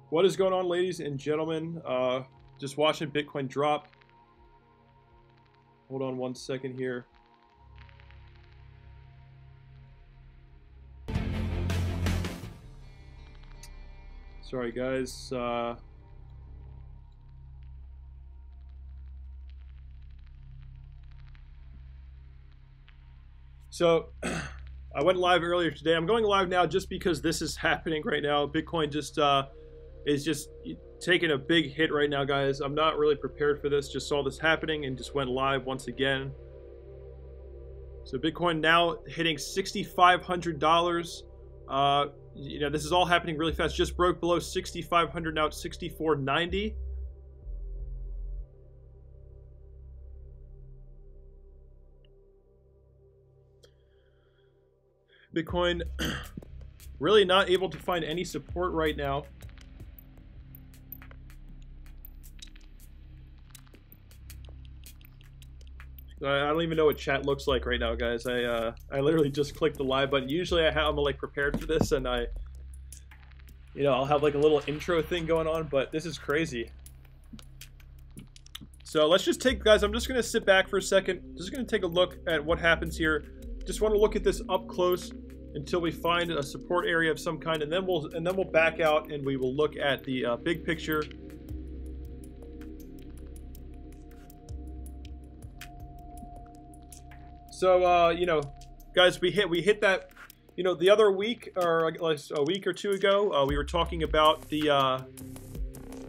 What is going on, ladies and gentlemen? Just watching Bitcoin drop. Hold on one second here. Sorry, guys. So, I went live earlier today. I'm going live now just because this is happening right now. Bitcoin just is just taking a big hit right now, guys. I'm not really prepared for this. Just saw this happening and just went live once again. So Bitcoin now hitting $6,500. You know, this is all happening really fast. Just broke below 6,500. Now it's 6,490. Bitcoin really not able to find any support right now. I don't even know what chat looks like right now, guys. I literally just clicked the live button. Usually I'm like prepared for this, and I'll have like a little intro thing going on, but this is crazy. So let's just take, guys, I'm just gonna sit back for a second. Just gonna take a look at what happens here. Just want to look at this up close until we find a support area of some kind, and then we'll back out and we will look at the big picture. So, guys, we hit that, the other week, or like a week or two ago, we were talking about the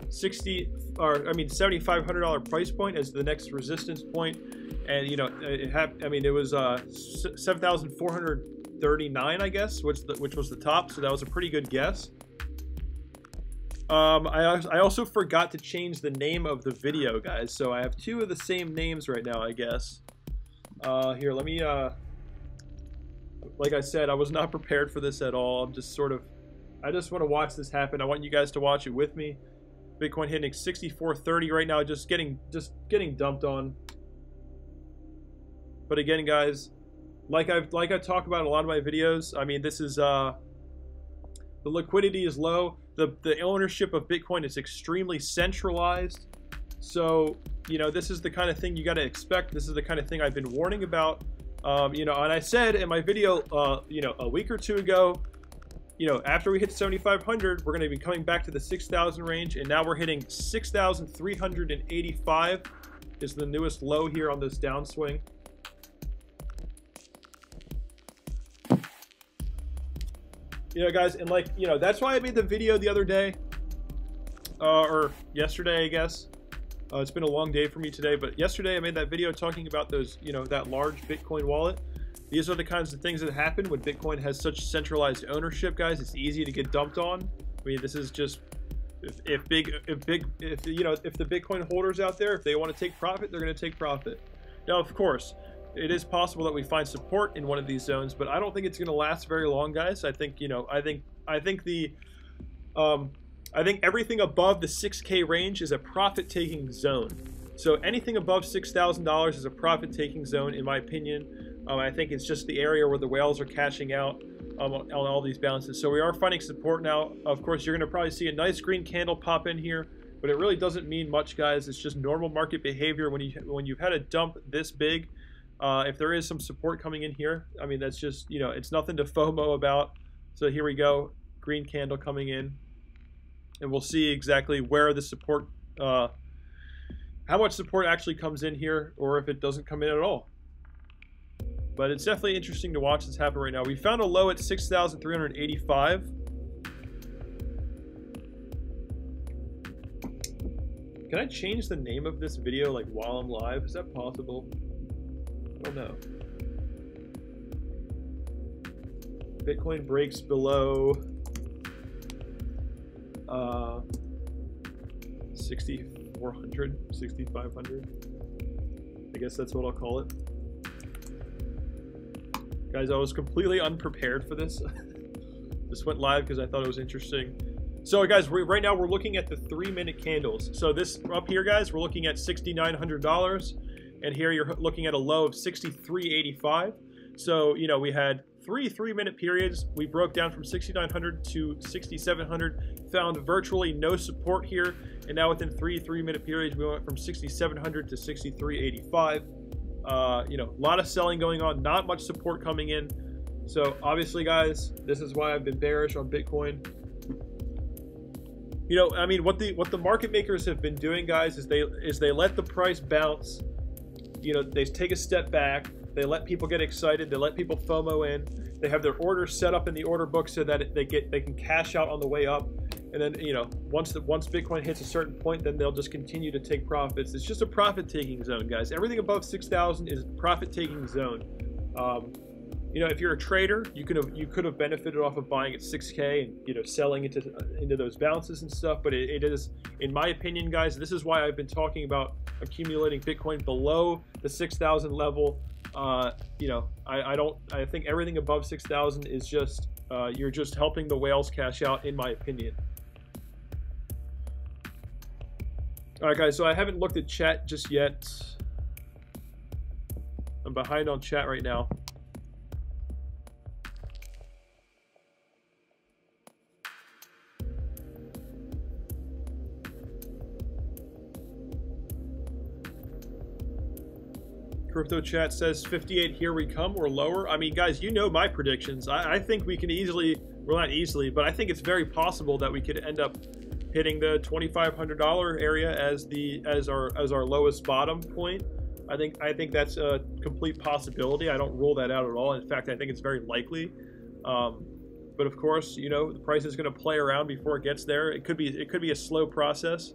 $7,500 price point as the next resistance point, and it was 7,439, I guess, which was the top. So that was a pretty good guess. I also forgot to change the name of the video, guys. So I have two of the same names right now, I guess. Here, let me, like I said, I was not prepared for this at all. I'm just I just want to watch this happen. I want you guys to watch it with me. Bitcoin hitting 6430 right now, just getting dumped on. But again, guys, like I talk about in a lot of my videos, I mean, this is, the liquidity is low. The ownership of Bitcoin is extremely centralized. So, this is the kind of thing you got to expect. This is the kind of thing I've been warning about. And I said in my video, a week or two ago, after we hit 7,500, we're going to be coming back to the 6,000 range. And now we're hitting 6,385 is the newest low here on this downswing. Guys, and that's why I made the video the other day, or yesterday, I guess. It's been a long day for me today, but yesterday I made that video talking about those, that large Bitcoin wallet. These are the kinds of things that happen when Bitcoin has such centralized ownership, guys. It's easy to get dumped on. I mean, this is just, if the Bitcoin holders out there, if they want to take profit, they're going to take profit. Now, of course, it is possible that we find support in one of these zones, but I don't think it's going to last very long, guys. I think, I think everything above the 6K range is a profit-taking zone. So anything above $6,000 is a profit-taking zone, in my opinion. I think it's just the area where the whales are cashing out on all these balances. So we are finding support now. Of course, you're going to probably see a nice green candle pop in here, but it really doesn't mean much, guys. It's just normal market behavior when you've had a dump this big. If there is some support coming in here, I mean, that's just, it's nothing to FOMO about. So here we go, green candle coming in. And we'll see exactly where the support, how much support actually comes in here, or if it doesn't come in at all. But it's definitely interesting to watch this happen right now. We found a low at 6,385. Can I change the name of this video while I'm live? Is that possible? I don't know. Bitcoin breaks below 6,400, 6,500. I guess that's what I'll call it. Guys, I was completely unprepared for this. Just went live because I thought it was interesting. So guys, right now we're looking at the 3-minute candles. So this up here, guys, we're looking at $6,900, and here you're looking at a low of 6,385. So we had three 3-minute periods, we broke down from 6,900 to 6,700, found virtually no support here, and now within three 3-minute periods, we went from 6,700 to 6,385. You know, a lot of selling going on, not much support coming in. So obviously, guys, this is why I've been bearish on Bitcoin. You know, I mean, what the market makers have been doing, guys, is they let the price bounce. You know, they take a step back. They let people get excited. They let people FOMO in. They have their orders set up in the order book so that they can cash out on the way up. And then, you know, once Bitcoin hits a certain point, then they'll just continue to take profits. It's just a profit-taking zone, guys. Everything above 6,000 is profit-taking zone. You know, if you're a trader, you could have benefited off of buying at 6K and, you know, selling into those bounces and stuff. But it is, in my opinion, guys, this is why I've been talking about accumulating Bitcoin below the 6,000 level. You know, I think everything above 6,000 is just you're just helping the whales cash out, in my opinion. All right, guys. So I haven't looked at chat just yet. I'm behind on chat right now. Crypto chat says 58, here we come, or lower. I mean, guys, you know my predictions. I think we can easily, well, not easily, but I think it's very possible that we could end up hitting the $2,500 area as our lowest bottom point. I think that's a complete possibility. I don't rule that out at all. In fact, I think it's very likely. But of course, you know, the price is going to play around before it gets there. It could be a slow process.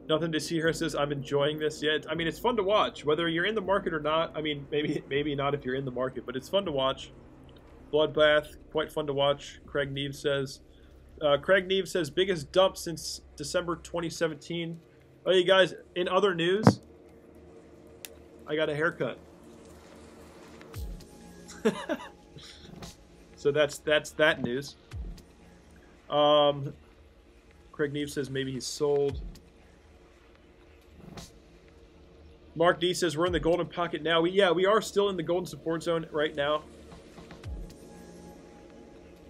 Nothing to see here, says I'm enjoying this yet. I mean, it's fun to watch, whether you're in the market or not. I mean, maybe not if you're in the market, but it's fun to watch. Bloodbath, quite fun to watch. Craig Neves says biggest dump since December 2017. Oh, you guys, in other news, I got a haircut. So that's that news. Craig Neves says maybe he's sold. Mark D says we're in the golden pocket now. Yeah, we are still in the golden support zone right now.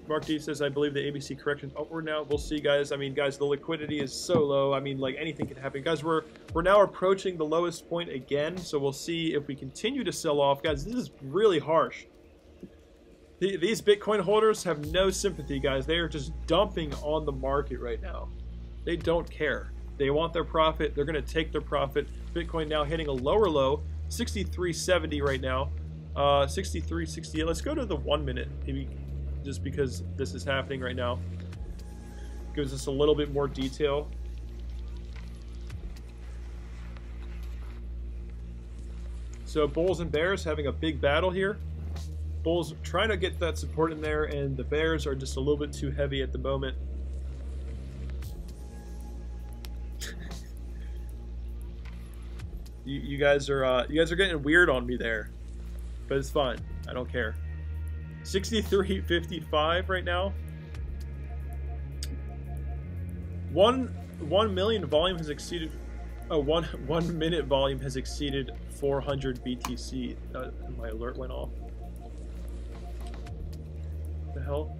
Mark D says I believe the ABC correction upward now. We'll see, guys. I mean, guys, the liquidity is so low. I mean, like, anything can happen. Guys, we're now approaching the lowest point again, so we'll see if we continue to sell off. Guys, this is really harsh. These Bitcoin holders have no sympathy, guys. They are just dumping on the market right now. They don't care. They want their profit. They're going to take their profit. Bitcoin now hitting a lower low, 63.70 right now, 63.68. Let's go to the 1 minute, maybe, just because this is happening right now. Gives us a little bit more detail. So bulls and bears having a big battle here. Bulls trying to get that support in there, and the bears are just a little bit too heavy at the moment. You guys are getting weird on me there, but it's fine. I don't care. 63.55 right now. 1 million volume has exceeded. Oh, 1 minute volume has exceeded 400 BTC. My alert went off. What the hell?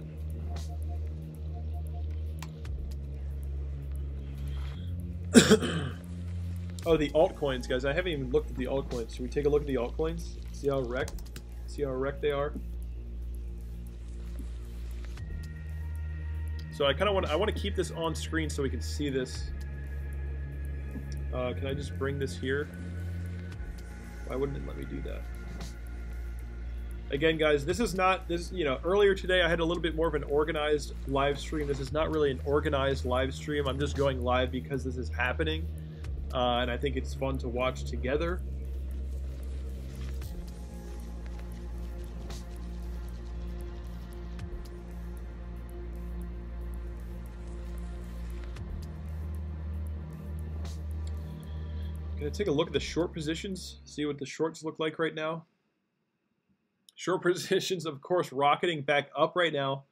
Oh, the altcoins, guys. I haven't even looked at the altcoins. Should we take a look at the altcoins? See how wrecked they are? So I kind of want to keep this on screen so we can see this. Can I just bring this here? Why wouldn't it let me do that? Again, guys, this is not this. You know, earlier today I had a little bit more of an organized live stream. This is not really an organized live stream. I'm just going live because this is happening. And I think it's fun to watch together. Gonna take a look at the short positions, see what the shorts look like right now. Short positions, of course, rocketing back up right now.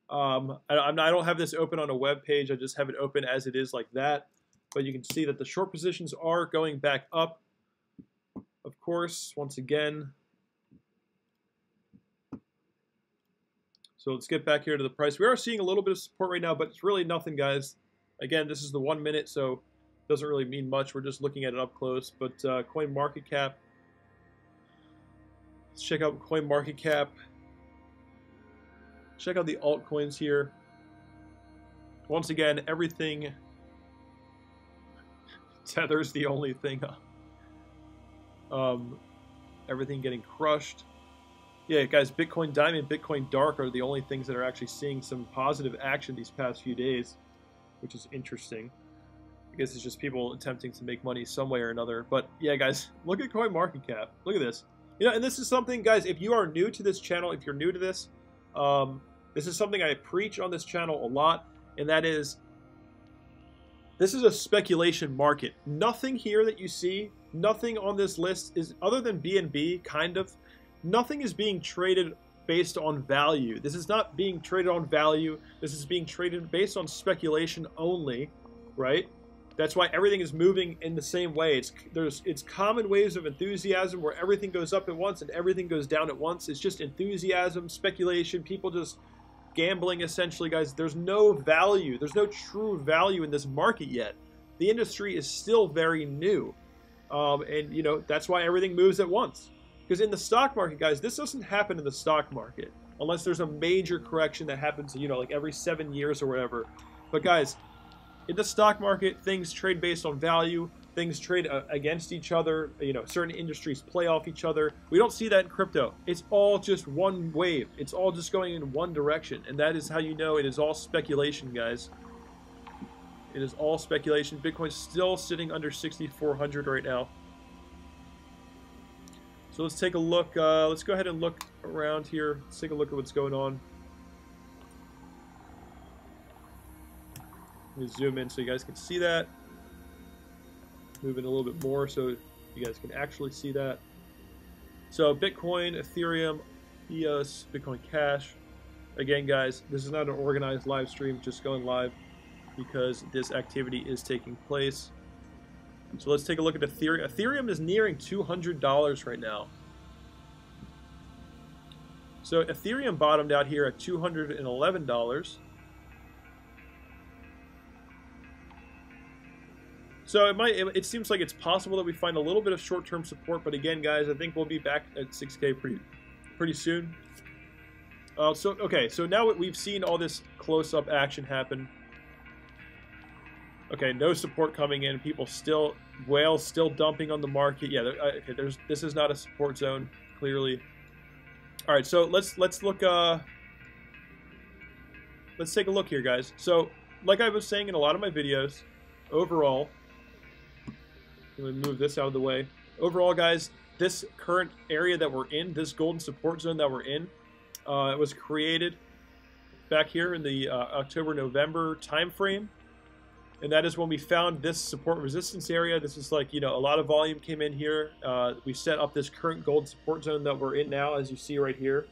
I don't have this open on a web page. I just have it open as it is like that. But you can see that the short positions are going back up. Of course, once again, So let's get back here to the price. We are seeing a little bit of support right now, but it's really nothing, guys. Again, this is the 1 minute, so it doesn't really mean much. We're just looking at it up close. But coin market cap. Let's check out coin market cap. Check out the altcoins here. Once again, everything. Tether's the only thing. Everything getting crushed. Yeah, guys, Bitcoin Diamond, Bitcoin Dark are the only things that are actually seeing some positive action these past few days, which is interesting. I guess it's just people attempting to make money some way or another. But yeah, guys, look at CoinMarketCap. Look at this. You know, and this is something, guys, if you are new to this channel, if you're new to this, this is something I preach on this channel a lot, and that is, this is a speculation market. Nothing here that you see, nothing on this list is, other than BNB, kind of, nothing is being traded based on value. This is not being traded on value. This is being traded based on speculation only, right? That's why everything is moving in the same way. It's common waves of enthusiasm where everything goes up at once and everything goes down at once. It's just enthusiasm, speculation, people just gambling essentially, guys. There's no value. There's no true value in this market yet. The industry is still very new. And, you know, that's why everything moves at once. Because in the stock market, guys, this doesn't happen in the stock market unless there's a major correction that happens, you know, like every 7 years or whatever. But guys, in the stock market, things trade based on value. Things trade against each other. You know, certain industries play off each other. We don't see that in crypto. It's all just one wave. It's all just going in one direction. And that is how you know it is all speculation, guys. It is all speculation. Bitcoin's still sitting under 6,400 right now. So let's take a look. Let's go ahead and look around here. Let's take a look at what's going on. Let me zoom in so you guys can see that. Move in a little bit more so you guys can actually see that. So Bitcoin, Ethereum, EOS, Bitcoin Cash. Again, guys, this is not an organized live stream, just going live because this activity is taking place. So let's take a look at Ethereum. Ethereum is nearing $200 right now. So Ethereum bottomed out here at $211. So it seems like it's possible that we find a little bit of short-term support, but again, guys, I think we'll be back at 6K pretty soon. So now we've seen all this close-up action happen. Okay, no support coming in. People still, whales still dumping on the market. Yeah, okay, this is not a support zone, clearly. All right, so let's look. Let's take a look here, guys. So, like I was saying in a lot of my videos, overall, let me move this out of the way. Overall, guys, this current area that we're in, this golden support zone that we're in, it was created back here in the October-November time frame. And that is when we found this support resistance area. This is like, you know, a lot of volume came in here. We set up this current gold support zone that we're in now, as you see right here.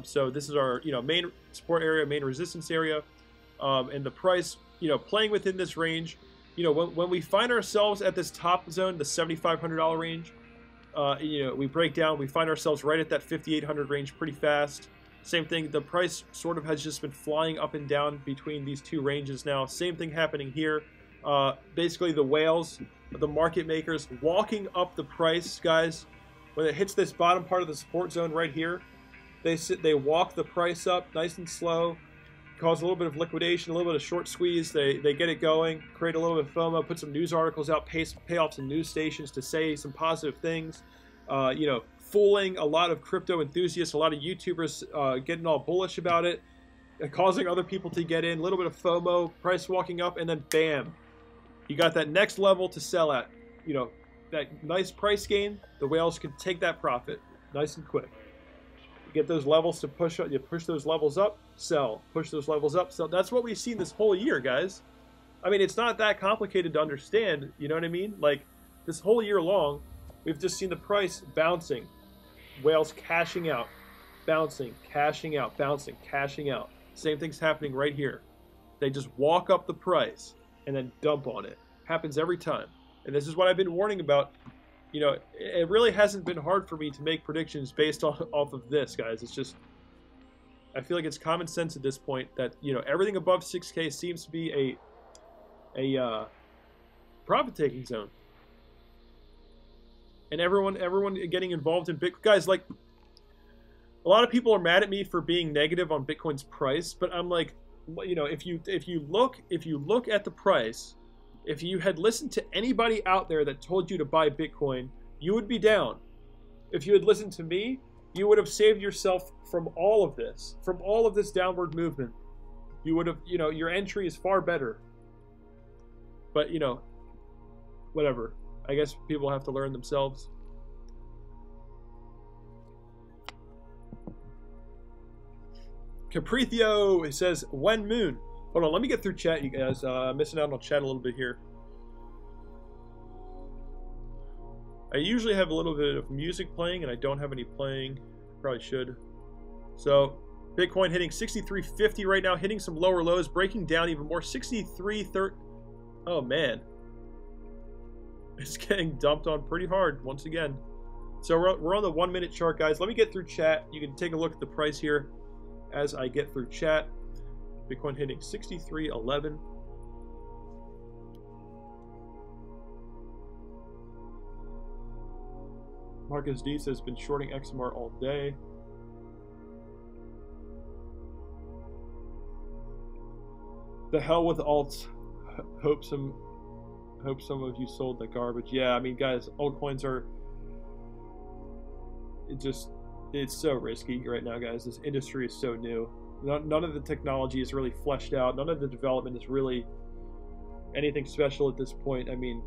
So this is our, you know, main support area, main resistance area. And the price, you know, playing within this range. You know, when we find ourselves at this top zone, the $7,500 range, you know, we break down, we find ourselves right at that 5,800 range pretty fast. Same thing, the price sort of has just been flying up and down between these two ranges now. Same thing happening here. Basically, the whales, the market makers, walking up the price, guys. When it hits this bottom part of the support zone right here, they walk the price up nice and slow, cause a little bit of liquidation, a little bit of short squeeze. They get it going, create a little bit of FOMO, put some news articles out, pay off some news stations to say some positive things. You know, fooling a lot of crypto enthusiasts, a lot of YouTubers getting all bullish about it, causing other people to get in, a little bit of FOMO, price walking up, and then bam, you got that next level to sell at. You know, that nice price gain, the whales can take that profit nice and quick. You get those levels to push up, you push those levels up, sell, push those levels up, sell. That's what we've seen this whole year, guys. I mean, it's not that complicated to understand, you know what I mean? Like, this whole year long, we've just seen the price bouncing, whales cashing out, bouncing, cashing out, bouncing, cashing out. Same thing's happening right here. They just walk up the price and then dump on it. Happens every time. And this is what I've been warning about. You know, it really hasn't been hard for me to make predictions based off of this, guys. It's just, I feel like it's common sense at this point that, you know, everything above 6K seems to be a profit-taking zone. And everyone getting involved in Bitcoin. Guys, like, a lot of people are mad at me for being negative on Bitcoin's price, but I'm like, you know, if you look at the price, if you had listened to anybody out there that told you to buy Bitcoin, you would be down. If you had listened to me, you would have saved yourself from all of this downward movement. You would have, you know, your entry is far better. But, you know, whatever. I guess people have to learn themselves. Caprithio, it says, when moon? Hold on, let me get through chat, you guys. I'm missing out on chat a little bit here. I usually have a little bit of music playing, and I don't have any playing. Probably should. So, Bitcoin hitting 63.50 right now, hitting some lower lows, breaking down even more. 63.30. Oh, man. It's getting dumped on pretty hard once again. So we're on the 1 minute chart, guys. Let me get through chat. You can take a look at the price here as I get through chat. Bitcoin hitting 63.11. Marcus D says been shorting XMR all day. The hell with alts. Hope some of you sold the garbage. Yeah, I mean, guys, altcoins are it's so risky right now, guys. This industry is so new. None of the technology is really fleshed out. None of the development is really anything special at this point. I mean,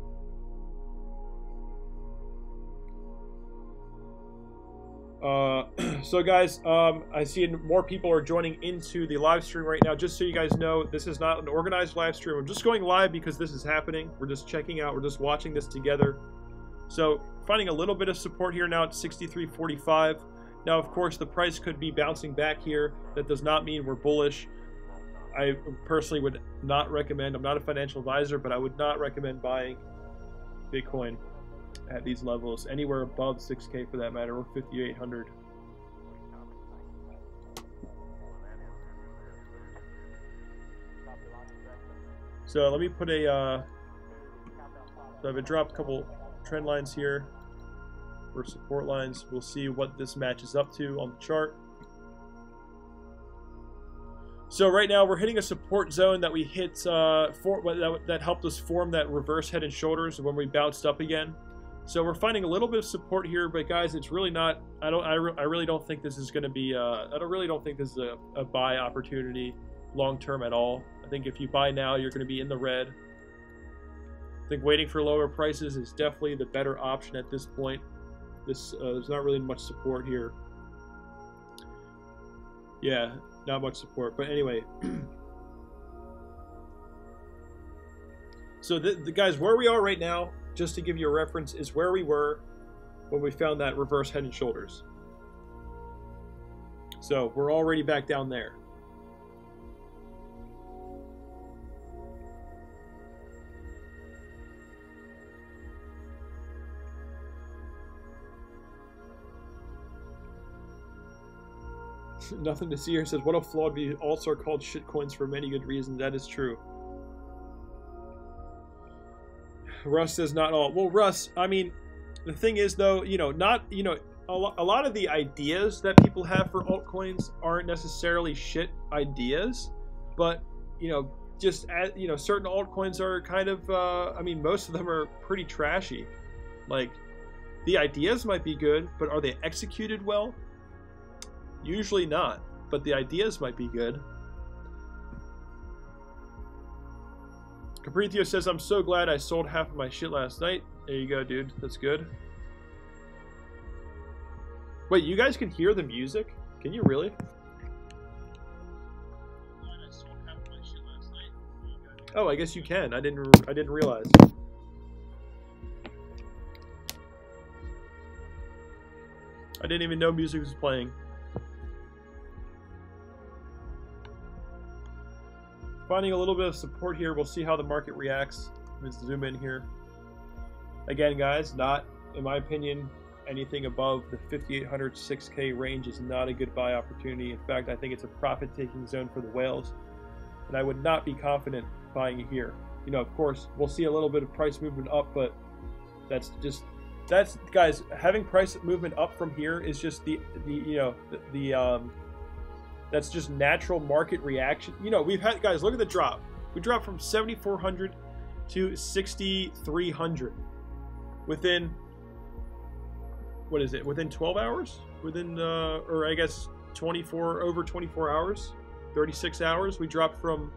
so guys, I see more people are joining into the live stream right now. Just so you guys know, this is not an organized live stream. I'm just going live because this is happening. We're just checking out. We're just watching this together. So finding a little bit of support here now at 63.45. Now, of course, the price could be bouncing back here. That does not mean we're bullish. I personally would not recommend, I'm not a financial advisor, but I would not recommend buying Bitcoin at these levels, anywhere above 6K for that matter, or 5,800. So let me put a, so I've dropped a couple trend lines here, or support lines. We'll see what this matches up to on the chart. So right now we're hitting a support zone that we hit, that helped us form that reverse head and shoulders when we bounced up again. So we're finding a little bit of support here, but guys, it's really not. I really don't think this is going to be. I really don't think this is a buy opportunity long term at all. I think if you buy now, you're going to be in the red. I think waiting for lower prices is definitely the better option at this point. There's not really much support here. Yeah, not much support. But anyway, so the guys, where we are right now, just to give you a reference, is where we were when we found that reverse head and shoulders. So we're already back down there. Nothing to see here says, what a flawed view. Alts are called shitcoins for many good reasons. That is true. Russ says not all. Well, Russ, I mean, the thing is though, you know, not, you know, a lot of the ideas that people have for altcoins aren't necessarily shit ideas, but, you know, just, you know, certain altcoins are kind of, I mean, most of them are pretty trashy. Like, the ideas might be good, but are they executed well? Usually not, but the ideas might be good. Caprithio says, I'm so glad I sold half of my shit last night. There you go, dude. That's good. Wait, you guys can hear the music? Can you really? Oh, I guess you can. I didn't realize. I didn't even know music was playing. Finding a little bit of support here. We'll see how the market reacts. Let's zoom in here. Again, guys, not, in my opinion, anything above the 5,800 6K range is not a good buy opportunity. In fact, I think it's a profit-taking zone for the whales, and I would not be confident buying here. You know, of course, we'll see a little bit of price movement up, but that's guys, having price movement up from here is just that's just natural market reaction. You know, we've had, guys, look at the drop. We dropped from 7,400 to 6,300 within, what is it, within 12 hours? Within, or I guess over 24 hours, 36 hours, we dropped from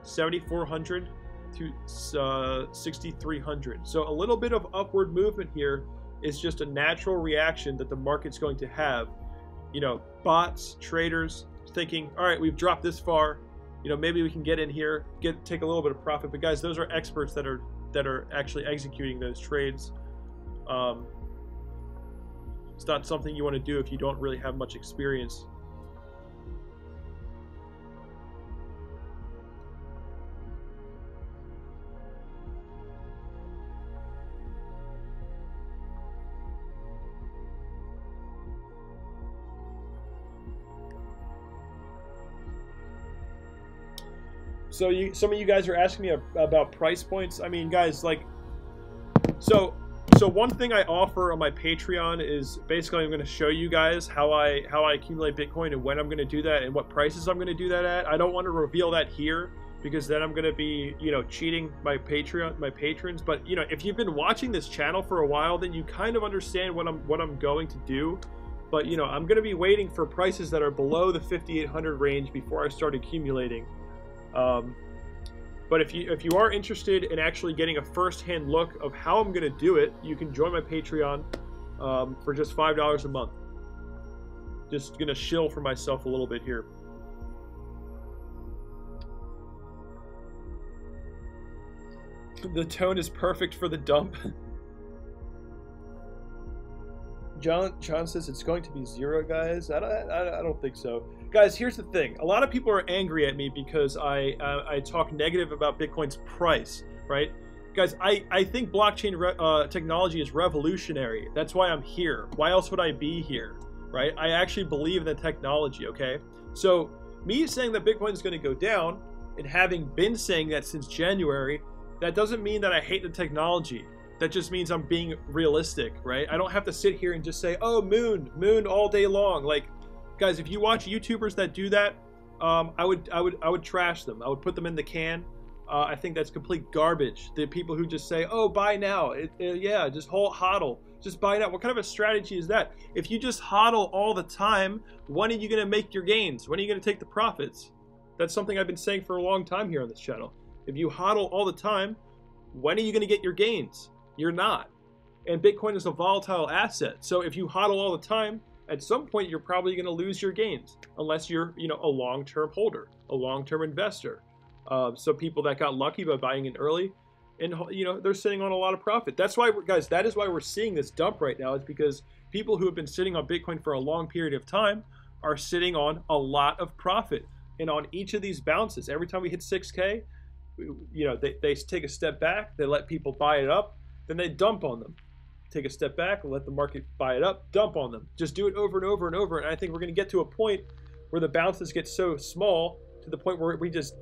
7,400 to 6,300. So a little bit of upward movement here is just a natural reaction that the market's going to have. You know, bots, traders thinking, all right, we've dropped this far, you know, maybe we can get in here, take a little bit of profit. But guys, those are experts that are actually executing those trades. It's not something you want to do if you don't really have much experience. So some of you guys are asking me about price points. I mean, guys, like, so one thing I offer on my Patreon is basically I'm going to show you guys how I accumulate Bitcoin and when I'm going to do that and what prices I'm going to do that at. I don't want to reveal that here because then I'm going to be, you know, cheating my patrons. But you know, if you've been watching this channel for a while, then you kind of understand what I'm going to do. But you know, I'm going to be waiting for prices that are below the 5,800 range before I start accumulating. But if you are interested in actually getting a first-hand look of how I'm going to do it, you can join my Patreon for just $5 a month. Just going to shill for myself a little bit here. The tone is perfect for the dump. John says it's going to be zero, guys. I don't think so. Guys, here's the thing. A lot of people are angry at me because I talk negative about Bitcoin's price, right? Guys, I think blockchain technology is revolutionary. That's why I'm here. Why else would I be here, right? I actually believe in the technology, okay? So me saying that Bitcoin is going to go down and having been saying that since January, that doesn't mean that I hate the technology. That just means I'm being realistic, right? I don't have to sit here and just say, oh, moon all day long. Like, guys, if you watch YouTubers that do that, I would trash them. I would put them in the can. I think that's complete garbage. The people who just say, oh, buy now. Yeah, just hodl. Just buy now. What kind of a strategy is that? If you just hodl all the time, when are you going to make your gains? When are you going to take the profits? That's something I've been saying for a long time here on this channel. If you hodl all the time, when are you going to get your gains? You're not. And Bitcoin is a volatile asset. So if you hodl all the time, at some point you're probably going to lose your gains unless you're, you know, a long-term holder, a long-term investor. So people that got lucky by buying in early, and you know, they're sitting on a lot of profit. That's why, guys, that is why we're seeing this dump right now, is because people who have been sitting on Bitcoin for a long period of time are sitting on a lot of profit. And on each of these bounces, every time we hit 6K, you know, they take a step back, they let people buy it up, then they dump on them. Take a step back, let the market buy it up, dump on them. Just do it over and over and over. And I think we're going to get to a point where the bounces get so small to the point where we just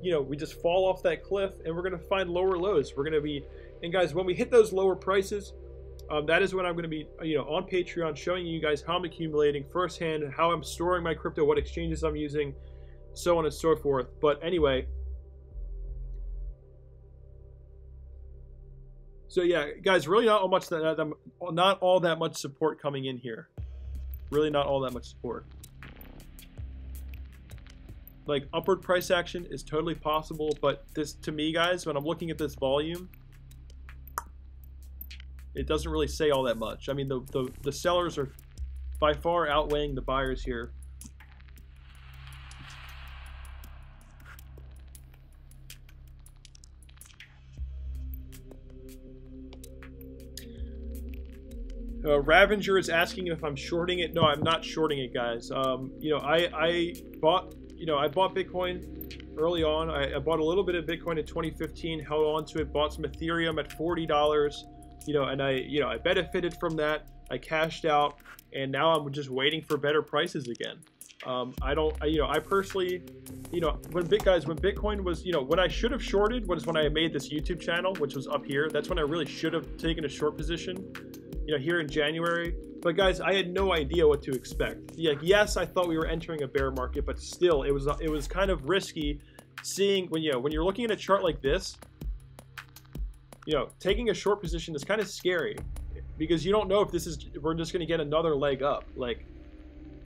fall off that cliff, and we're going to find lower lows. We're going to be, and guys, when we hit those lower prices, that is when I'm going to be, you know, on Patreon showing you guys how I'm accumulating firsthand, how I'm storing my crypto, what exchanges I'm using, so on and so forth. But anyway. So yeah, guys, really not all that much support coming in here. Really not all that much support. Like, upward price action is totally possible, but this, to me, guys, when I'm looking at this volume, it doesn't really say all that much. I mean, the sellers are by far outweighing the buyers here. Ravager is asking if I'm shorting it. No, I'm not shorting it, guys. You know, I bought Bitcoin early on. I bought a little bit of Bitcoin in 2015, held on to it, bought some Ethereum at $40. You know, and I benefited from that. I cashed out, and now I'm just waiting for better prices again. I personally, when Bitcoin was, when I should have shorted was when I made this YouTube channel, which was up here. That's when I really should have taken a short position, here in January. But guys, I had no idea what to expect. Yes, I thought we were entering a bear market, but still, it was kind of risky seeing when you're looking at a chart like this. Taking a short position is kind of scary because you don't know if we're just going to get another leg up. Like,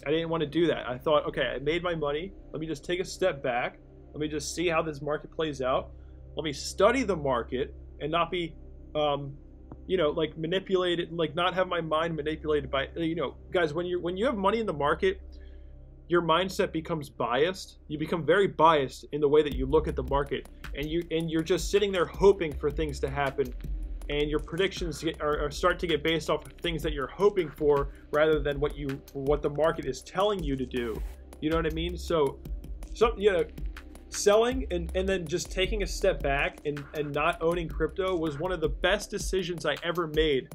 I didn't want to do that. I thought, okay, I made my money. Let me just take a step back. Let me just see how this market plays out. Let me study the market and not be, like manipulated, like not have my mind manipulated by, guys, when you have money in the market, your mindset becomes biased. You become very biased in the way that you look at the market, and you're just sitting there hoping for things to happen. And your predictions start to get based off of things that you're hoping for rather than what the market is telling you to do. You know what I mean? So selling and then just taking a step back and not owning crypto was one of the best decisions I ever made,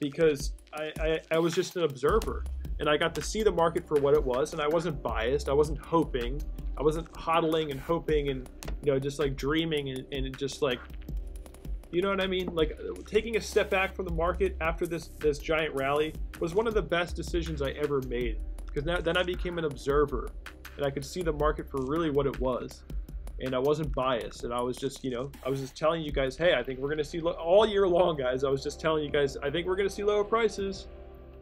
because I was just an observer and I got to see the market for what it was, and I wasn't biased. I wasn't hoping. I wasn't hodling and hoping and just like dreaming and just like, you know what I mean? Like, taking a step back from the market after this giant rally was one of the best decisions I ever made, because then I became an observer and I could see the market for really what it was, and I wasn't biased, and I was just telling you guys, hey, I think we're gonna see all year long, guys. I was just telling you guys, I think we're gonna see lower prices,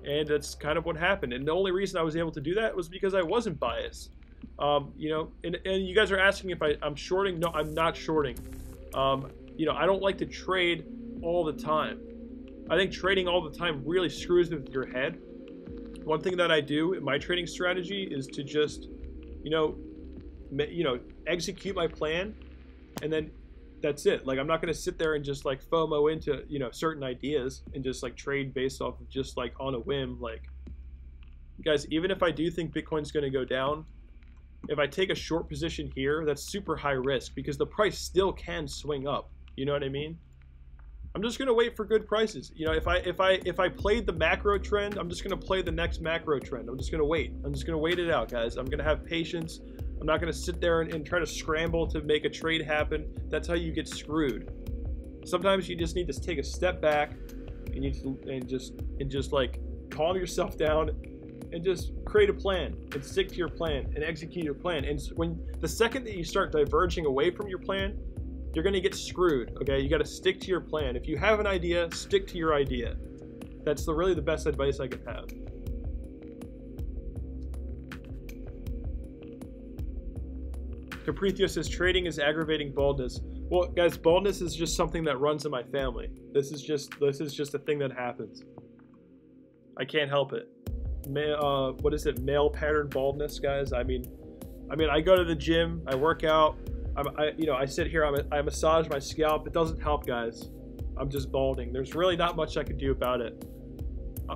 and that's kind of what happened. And the only reason I was able to do that was because I wasn't biased. And you guys are asking if I'm shorting. No, I'm not shorting. I don't like to trade all the time. I think trading all the time really screws with your head. One thing that I do in my trading strategy is to just, execute my plan, and then that's it. Like, I'm not going to sit there and just like FOMO into, certain ideas and just like trade based off of just like on a whim. Like, guys, even if I do think Bitcoin's going to go down, if I take a short position here, that's super high risk because the price still can swing up. You know what I mean? I'm just gonna wait for good prices. If I played the macro trend, I'm just gonna play the next macro trend. I'm just gonna wait. I'm just gonna wait it out, guys. I'm gonna have patience. I'm not gonna sit there and try to scramble to make a trade happen. That's how you get screwed. Sometimes you just need to take a step back and just like calm yourself down and just create a plan and stick to your plan and execute your plan. And when the second that you start diverging away from your plan, you're going to get screwed, okay? You got to stick to your plan. If you have an idea, stick to your idea. That's really the best advice I could have. Caprithio says, trading is aggravating baldness. Well, guys, baldness is just something that runs in my family. This is just a thing that happens. I can't help it. What is it? Male pattern baldness, guys. I mean, I go to the gym, I work out. I sit here, I massage my scalp. It doesn't help, guys. I'm just balding. There's really not much I could do about it,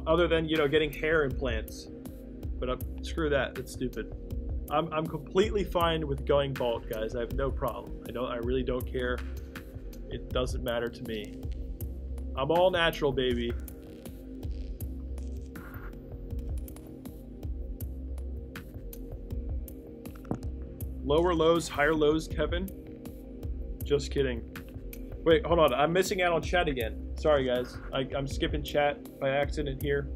other than getting hair implants. But screw that. That's stupid. I'm completely fine with going bald, guys. I have no problem. I really don't care. It doesn't matter to me. I'm all natural, baby. Lower lows, higher lows, Kevin. Just kidding. Wait, hold on. I'm missing out on chat again. Sorry, guys. I'm skipping chat by accident here.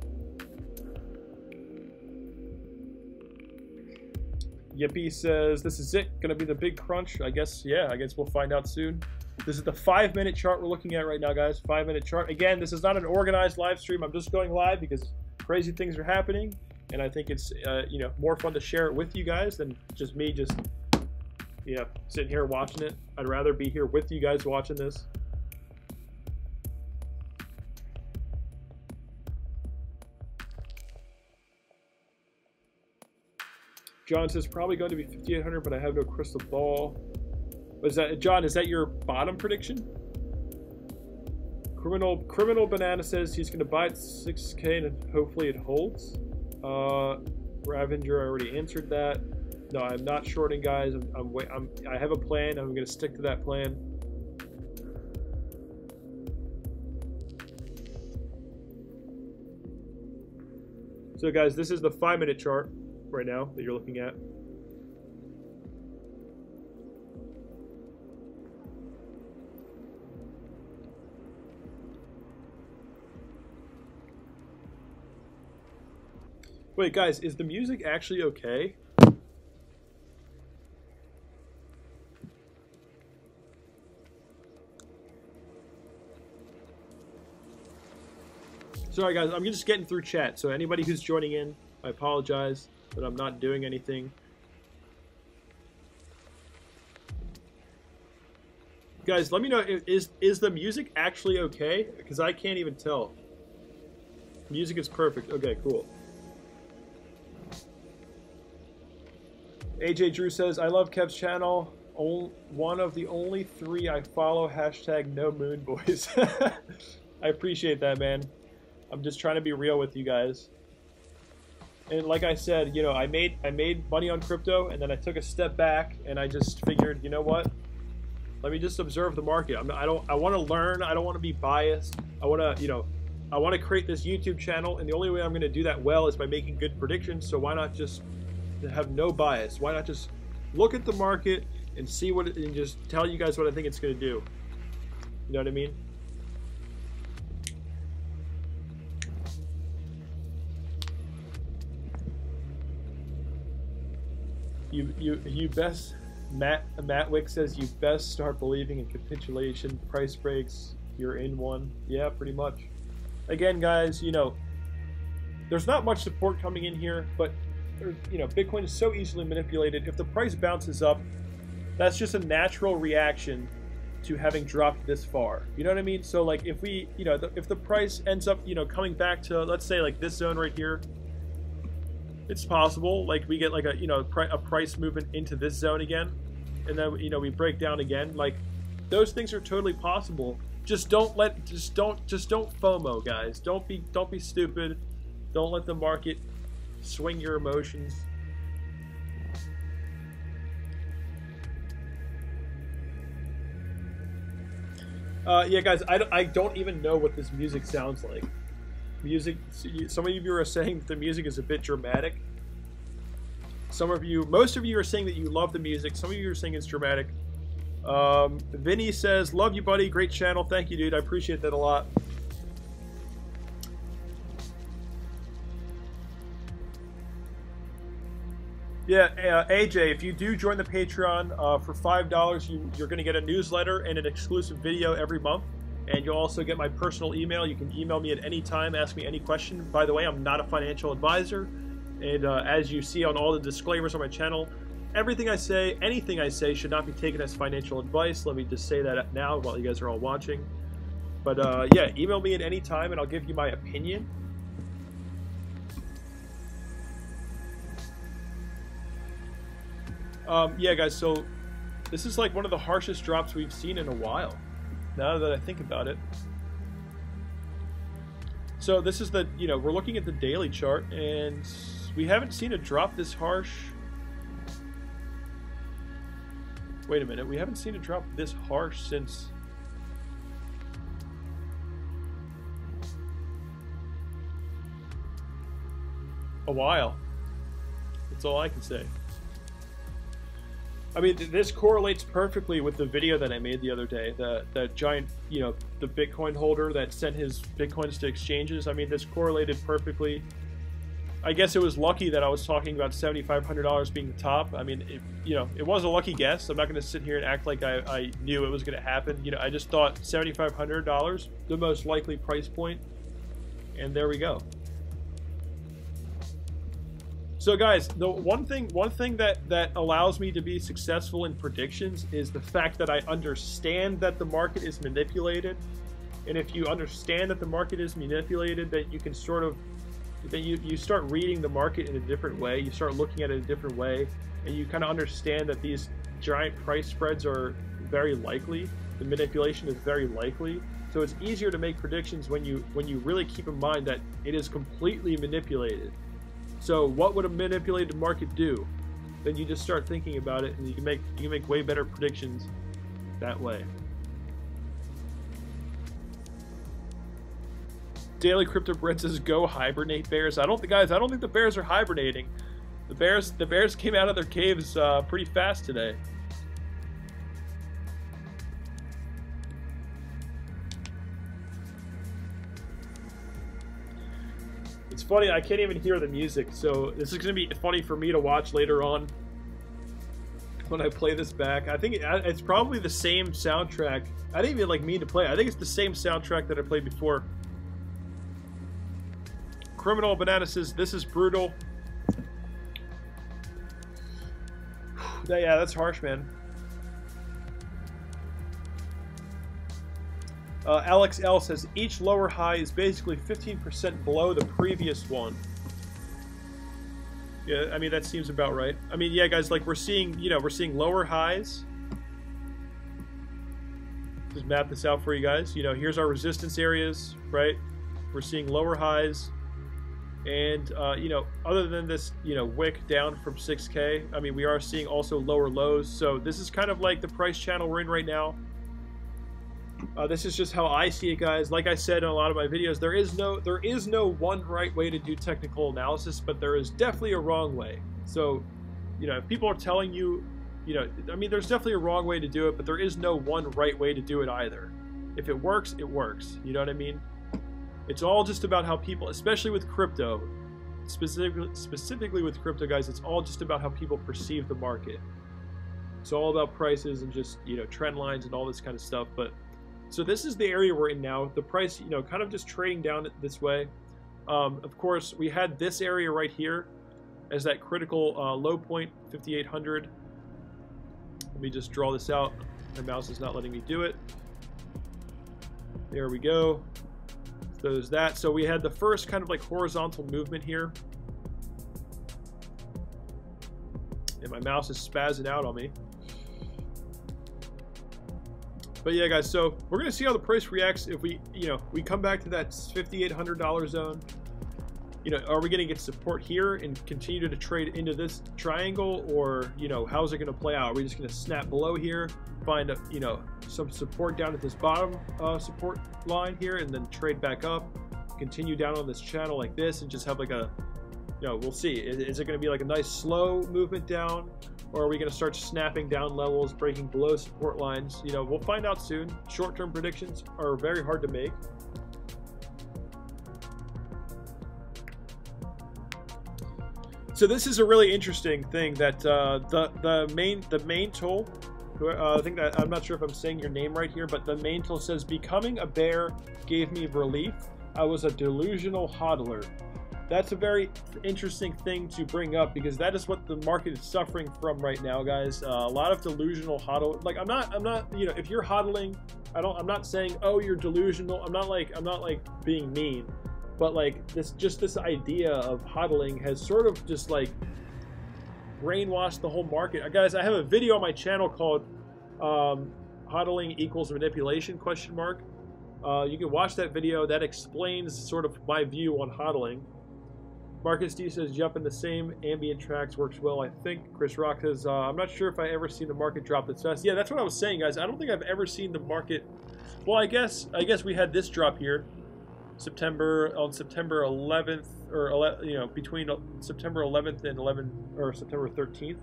Yippee says, this is it. Gonna be the big crunch. I guess, yeah, I guess we'll find out soon. This is the 5-minute chart we're looking at right now, guys. 5-minute chart. Again, this is not an organized live stream. I'm just going live because crazy things are happening. And I think it's, more fun to share it with you guys than just me sitting here watching it. I'd rather be here with you guys watching this. John says, probably going to be 5,800, but I have no crystal ball. Was that, John, is that your bottom prediction? Criminal Banana says he's going to buy it 6K and hopefully it holds. Ravenger, I already answered that. No, I'm not shorting, guys. I have a plan. I'm going to stick to that plan. So guys, this is the 5-minute chart right now that you're looking at. Wait, guys, is the music actually okay? Sorry, guys, I'm just getting through chat, so anybody who's joining in, I apologize that I'm not doing anything. Guys, let me know, is the music actually okay? Because I can't even tell. Music is perfect. Okay, cool. AJ Drew says, I love Kev's channel. One of the only 3 I follow. Hashtag no moon boys. I appreciate that, man. I'm just trying to be real with you guys. And like I said, you know, I made money on crypto, and then I took a step back, and I just figured, you know what? Let me just observe the market. I want to learn. I don't want to be biased. I want to, you know, I want to create this YouTube channel, and the only way I'm going to do that well is by making good predictions. So why not just have no bias? Why not just look at the market and see what and just tell you guys what I think it's going to do? You know what I mean? You best, Matt Wick says, you best start believing in capitulation. Price breaks, you're in one. Yeah, pretty much. Again, guys, you know, there's not much support coming in here, but you know, Bitcoin is so easily manipulated. If the price bounces up, that's just a natural reaction to having dropped this far. You know what I mean? So like if we, you know, if the price ends up, you know, coming back to, let's say like this zone right here, it's possible like we get like a, you know, a price movement into this zone again, and then, you know, we break down again. Like those things are totally possible. Just don't FOMO, guys. Don't be stupid. Don't let the market swing your emotions. Yeah, guys, I don't even know what this music sounds like. Music, some of you are saying that the music is a bit dramatic. Most of you are saying that you love the music. Some of you are saying it's dramatic. Vinny says, love you, buddy. Great channel. Thank you, dude. I appreciate that a lot. Yeah, AJ, if you do join the Patreon for $5, you're going to get a newsletter and an exclusive video every month. And you'll also get my personal email. You can email me at any time, ask me any question. By the way, I'm not a financial advisor. And as you see on all the disclaimers on my channel, everything I say, anything I say, should not be taken as financial advice. Let me just say that now while you guys are all watching. But yeah, email me at any time and I'll give you my opinion. Yeah, guys, so this is like one of the harshest drops we've seen in a while, now that I think about it. So this is the, you know, we're looking at the daily chart, and we haven't seen a drop this harsh. Wait a minute, we haven't seen a drop this harsh since... a while. That's all I can say. I mean, this correlates perfectly with the video that I made the other day. That giant, you know, the Bitcoin holder that sent his Bitcoins to exchanges. I mean, this correlated perfectly. I guess it was lucky that I was talking about $7,500 being the top. I mean, you know, it was a lucky guess. I'm not going to sit here and act like I knew it was going to happen. You know, I just thought $7,500, the most likely price point, and there we go. So guys, the one thing that allows me to be successful in predictions is the fact that I understand that the market is manipulated. And if you understand that the market is manipulated, that you can sort of, then you start reading the market in a different way. You start looking at it a different way, and you kind of understand that these giant price spreads are very likely. The manipulation is very likely. So it's easier to make predictions when you really keep in mind that it is completely manipulated. So what would a manipulated market do? Then you just start thinking about it, and you can make way better predictions that way. Daily Crypto Bread says, "Go hibernate, bears." I don't think, guys. I don't think the bears are hibernating. The bears came out of their caves pretty fast today. It's funny, I can't even hear the music, so this is going to be funny for me to watch later on when I play this back. I think it's probably the same soundtrack. I didn't even like mean to play. I think it's the same soundtrack that I played before. Criminal Banana says, "This is brutal." Yeah, that's harsh, man. Alex L says, "Each lower high is basically 15% below the previous one." Yeah, I mean, that seems about right. I mean, yeah, guys, like we're seeing, we're seeing lower highs. Just map this out for you guys. Here's our resistance areas, right? We're seeing lower highs. And, other than this, wick down from 6K, I mean, we are seeing also lower lows. So this is kind of like the price channel we're in right now. This is just how I see it, guys. Like I said in a lot of my videos, there is no one right way to do technical analysis, but there is definitely a wrong way. So, if people are telling you, I mean, there's definitely a wrong way to do it, but there is no one right way to do it either. If it works, it works. You know what I mean? It's all just about how people, especially with crypto, specifically with crypto, guys, it's all just about how people perceive the market. It's all about prices and just, trend lines and all this kind of stuff. But so this is the area we're in now. The price, kind of just trading down this way. Of course, we had this area right here as that critical low point, 5,800. Let me just draw this out. My mouse is not letting me do it. There we go. So there's that. So we had the first kind of like horizontal movement here. And my mouse is spazzing out on me. But yeah, guys, so we're going to see how the price reacts if we, we come back to that $5,800 zone. Are we going to get support here and continue to trade into this triangle, or, how's it going to play out? Are we just going to snap below here, find, some support down at this bottom support line here, and then trade back up, continue down on this channel like this, and just have like a, we'll see. Is it going to be like a nice slow movement down, or are we going to start snapping down levels, breaking below support lines? We'll find out soon. Short-term predictions are very hard to make. So this is a really interesting thing that the main tool, I think that, I'm not sure if I'm saying your name right here, but the main tool says, "Becoming a bear gave me relief. I was a delusional hodler." That's a very interesting thing to bring up, because that is what the market is suffering from right now, guys. A lot of delusional hodl. Like I'm not, if you're hodling, I'm not saying, oh, you're delusional. I'm not like being mean. But like this idea of hodling has sort of just like brainwashed the whole market. Guys, I have a video on my channel called "Hodling Equals Manipulation?" You can watch that video. That explains sort of my view on hodling. Marcus D says, "Jump in the same ambient tracks works well, I think." Chris Rock says, "I'm not sure if I ever seen the market drop this fast." Yeah, that's what I was saying, guys. I don't think I've ever seen the market. Well, I guess we had this drop here. September 11th, or between September 11th and September 13th,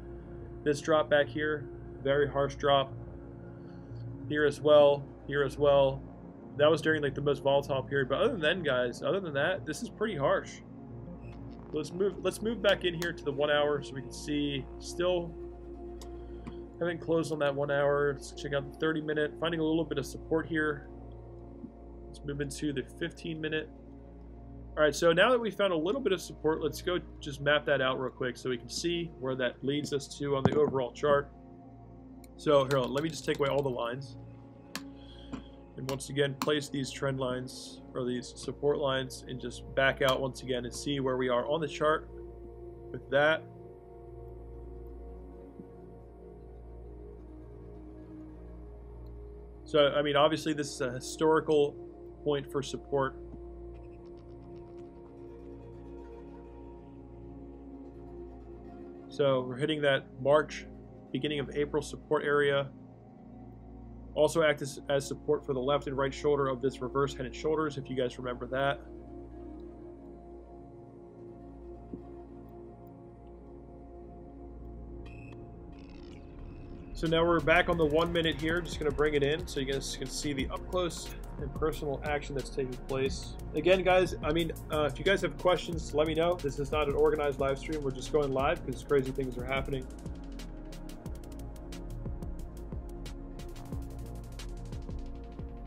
this drop back here, very harsh drop. Here as well. That was during like the most volatile period. But other than that, this is pretty harsh. Let's move back in here to the 1 hour so we can see. Still haven't closed on that 1 hour. Let's check out the 30-minute. Finding a little bit of support here. Let's move into the 15-minute. All right, so now that we found a little bit of support, let's go just map that out real quick so we can see where that leads us to on the overall chart. So here, let me just take away all the lines. And once again, place these trend lines or these support lines and just back out once again and see where we are on the chart with that. So, I mean, obviously this is a historical point for support. So we're hitting that March, beginning of April support area. Also act as support for the left and right shoulder of this reverse head and shoulders, if you guys remember that. So now we're back on the 1 minute here. Just going to bring it in so you guys can see the up close and personal action that's taking place. Again, guys, I mean, if you guys have questions, let me know. This is not an organized live stream. We're just going live because crazy things are happening.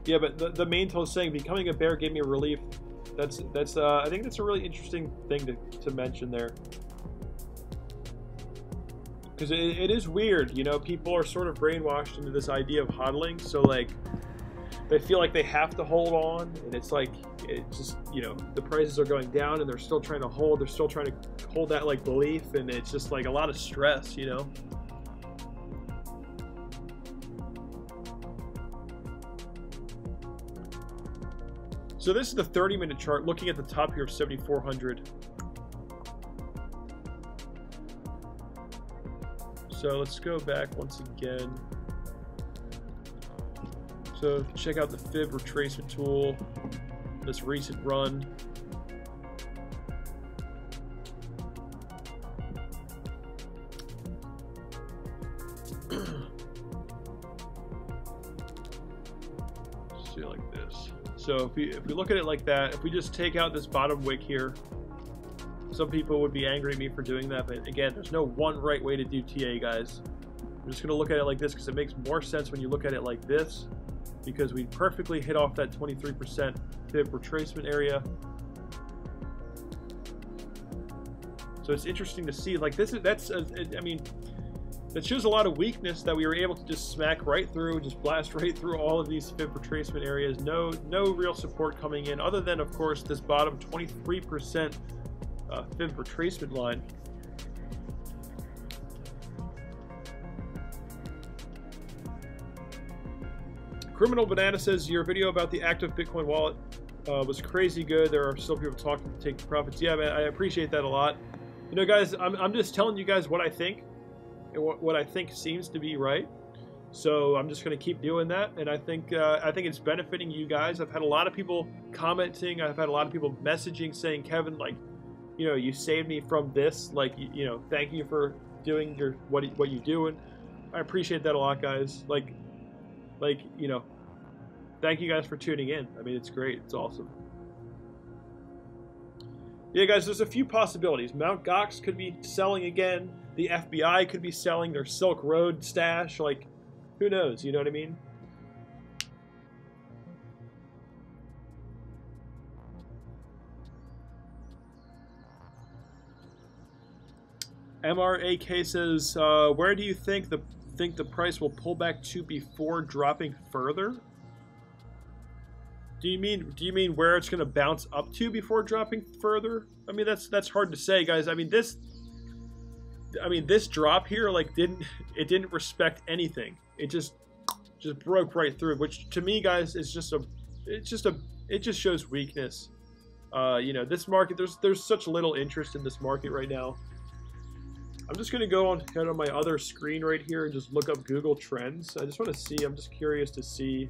Yeah, but the main tool is saying becoming a bear gave me a relief. That's I think that's a really interesting thing to mention there. Because it is weird, you know, people are sort of brainwashed into this idea of hodling, so like they feel like they have to hold on, and it's like, it just, you know, the prices are going down and they're still trying to hold, that like belief, and it's just like a lot of stress, you know. So this is the 30-minute chart looking at the top here of 7,400. So let's go back once again. So check out the fib retracement tool, this recent run. See it like this. So if we look at it like that, if we just take out this bottom wick here, some people would be angry at me for doing that, but again, there's no one right way to do TA, guys. I'm just going to look at it like this because it makes more sense when you look at it like this, because we perfectly hit off that 23% fib retracement area. So it's interesting to see, like, I mean, that shows a lot of weakness that we were able to just smack right through, just blast right through all of these fib retracement areas. No real support coming in, other than, of course, this bottom 23% fib retracement line. Criminal Banana says your video about the active Bitcoin wallet was crazy good. There are still people talking to take the profits. Yeah, man, I appreciate that a lot. You know, guys, I'm just telling you guys what I think and what I think seems to be right. So I'm just going to keep doing that, and I think it's benefiting you guys. I've had a lot of people commenting. I've had a lot of people messaging saying, Kevin, like, you know, you saved me from this. Like, you know, thank you for doing what you do, and I appreciate that a lot, guys. Like, you know, thank you guys for tuning in. I mean, it's great. It's awesome. Yeah, guys, there's a few possibilities. Mt. Gox could be selling again. The FBI could be selling their Silk Road stash. Like, who knows? You know what I mean? MRAK says, where do you think the price will pull back to before dropping further? Do you mean where it's going to bounce up to before dropping further? I mean, that's hard to say, guys. I mean, this drop here, like, didn't respect anything. It just broke right through, which to me, guys, is it just shows weakness. You know, this market, there's such little interest in this market right now. I'm just going to go on my other screen right here and just look up Google Trends. I just want to see, I'm just curious to see.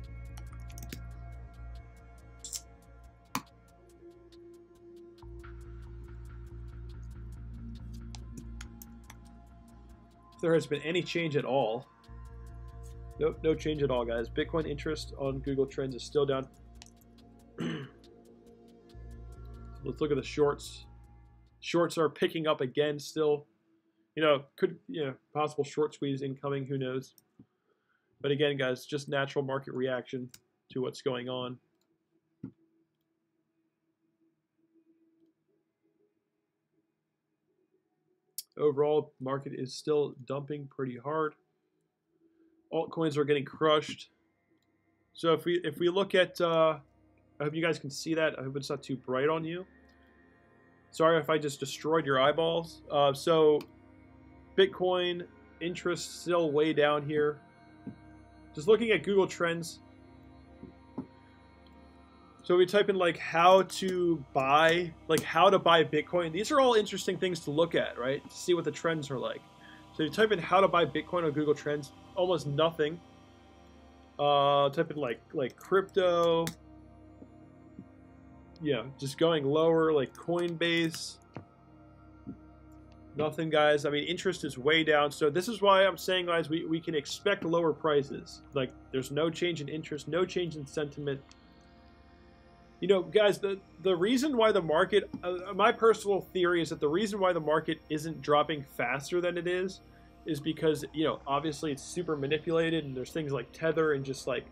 If there has been any change at all. Nope, no change at all, guys. Bitcoin interest on Google Trends is still down. Let's look at the shorts. Shorts are picking up again still. You know, possible short squeeze incoming, who knows. But again, guys, just natural market reaction to what's going on. Overall, market is still dumping pretty hard. Altcoins are getting crushed. So if we look at, I hope you guys can see that. I hope it's not too bright on you. Sorry if I just destroyed your eyeballs. So Bitcoin interest still way down here. Just looking at Google Trends. So we type in like how to buy Bitcoin. These are all interesting things to look at, right? To see what the trends are like. So you type in how to buy Bitcoin on Google Trends, almost nothing. Type in like crypto. Yeah, just going lower, like Coinbase. Nothing, guys. I mean, interest is way down. So this is why I'm saying, guys, we can expect lower prices. Like, there's no change in interest, no change in sentiment. You know, guys, the reason why the market, my personal theory is that the reason why the market isn't dropping faster than it is because, you know, obviously it's super manipulated, and there's things like Tether and just like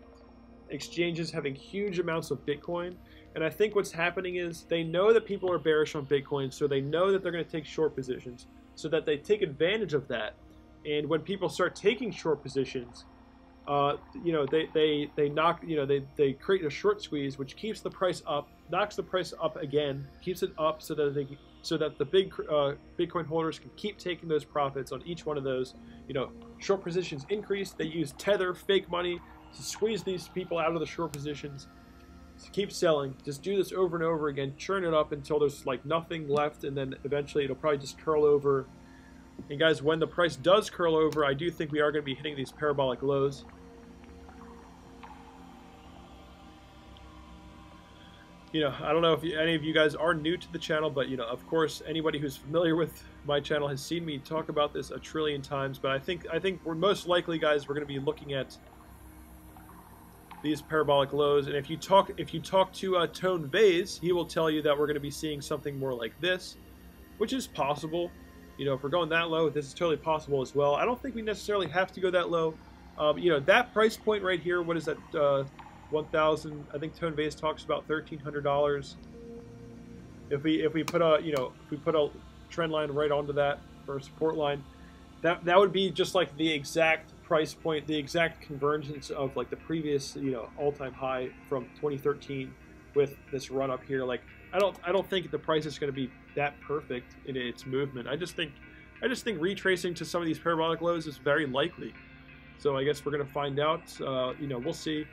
exchanges having huge amounts of Bitcoin. And I think what's happening is they know that people are bearish on Bitcoin, so they know that they're going to take short positions, so that they take advantage of that. And when people start taking short positions, you know, they knock, you know, they create a short squeeze, which keeps the price up, knocks the price up again, keeps it up so that the big Bitcoin holders can keep taking those profits on each one of those. You know, short positions increase. They use Tether, fake money, to squeeze these people out of the short positions. So keep selling. Just do this over and over again. Churn it up until there's like nothing left, and then eventually it'll probably just curl over. And guys, when the price does curl over, I do think we are going to be hitting these parabolic lows. You know, I don't know if any of you guys are new to the channel, but, you know, of course, anybody who's familiar with my channel has seen me talk about this a trillion times. But I think we're most likely, guys, we're going to be looking at these parabolic lows. And if you talk to Tone Vase, he will tell you that we're going to be seeing something more like this, which is possible. You know, if we're going that low, this is totally possible as well. I don't think we necessarily have to go that low. You know, that price point right here, what is that? 1,000. I think Tone Vase talks about $1,300. If we put a trend line right onto that for a support line, that would be just like the exact price point, the exact convergence of like the previous, you know, all-time high from 2013 with this run up here. Like, I don't think the price is going to be that perfect in its movement. I just think retracing to some of these parabolic lows is very likely. So I guess we're going to find out. You know, we'll see.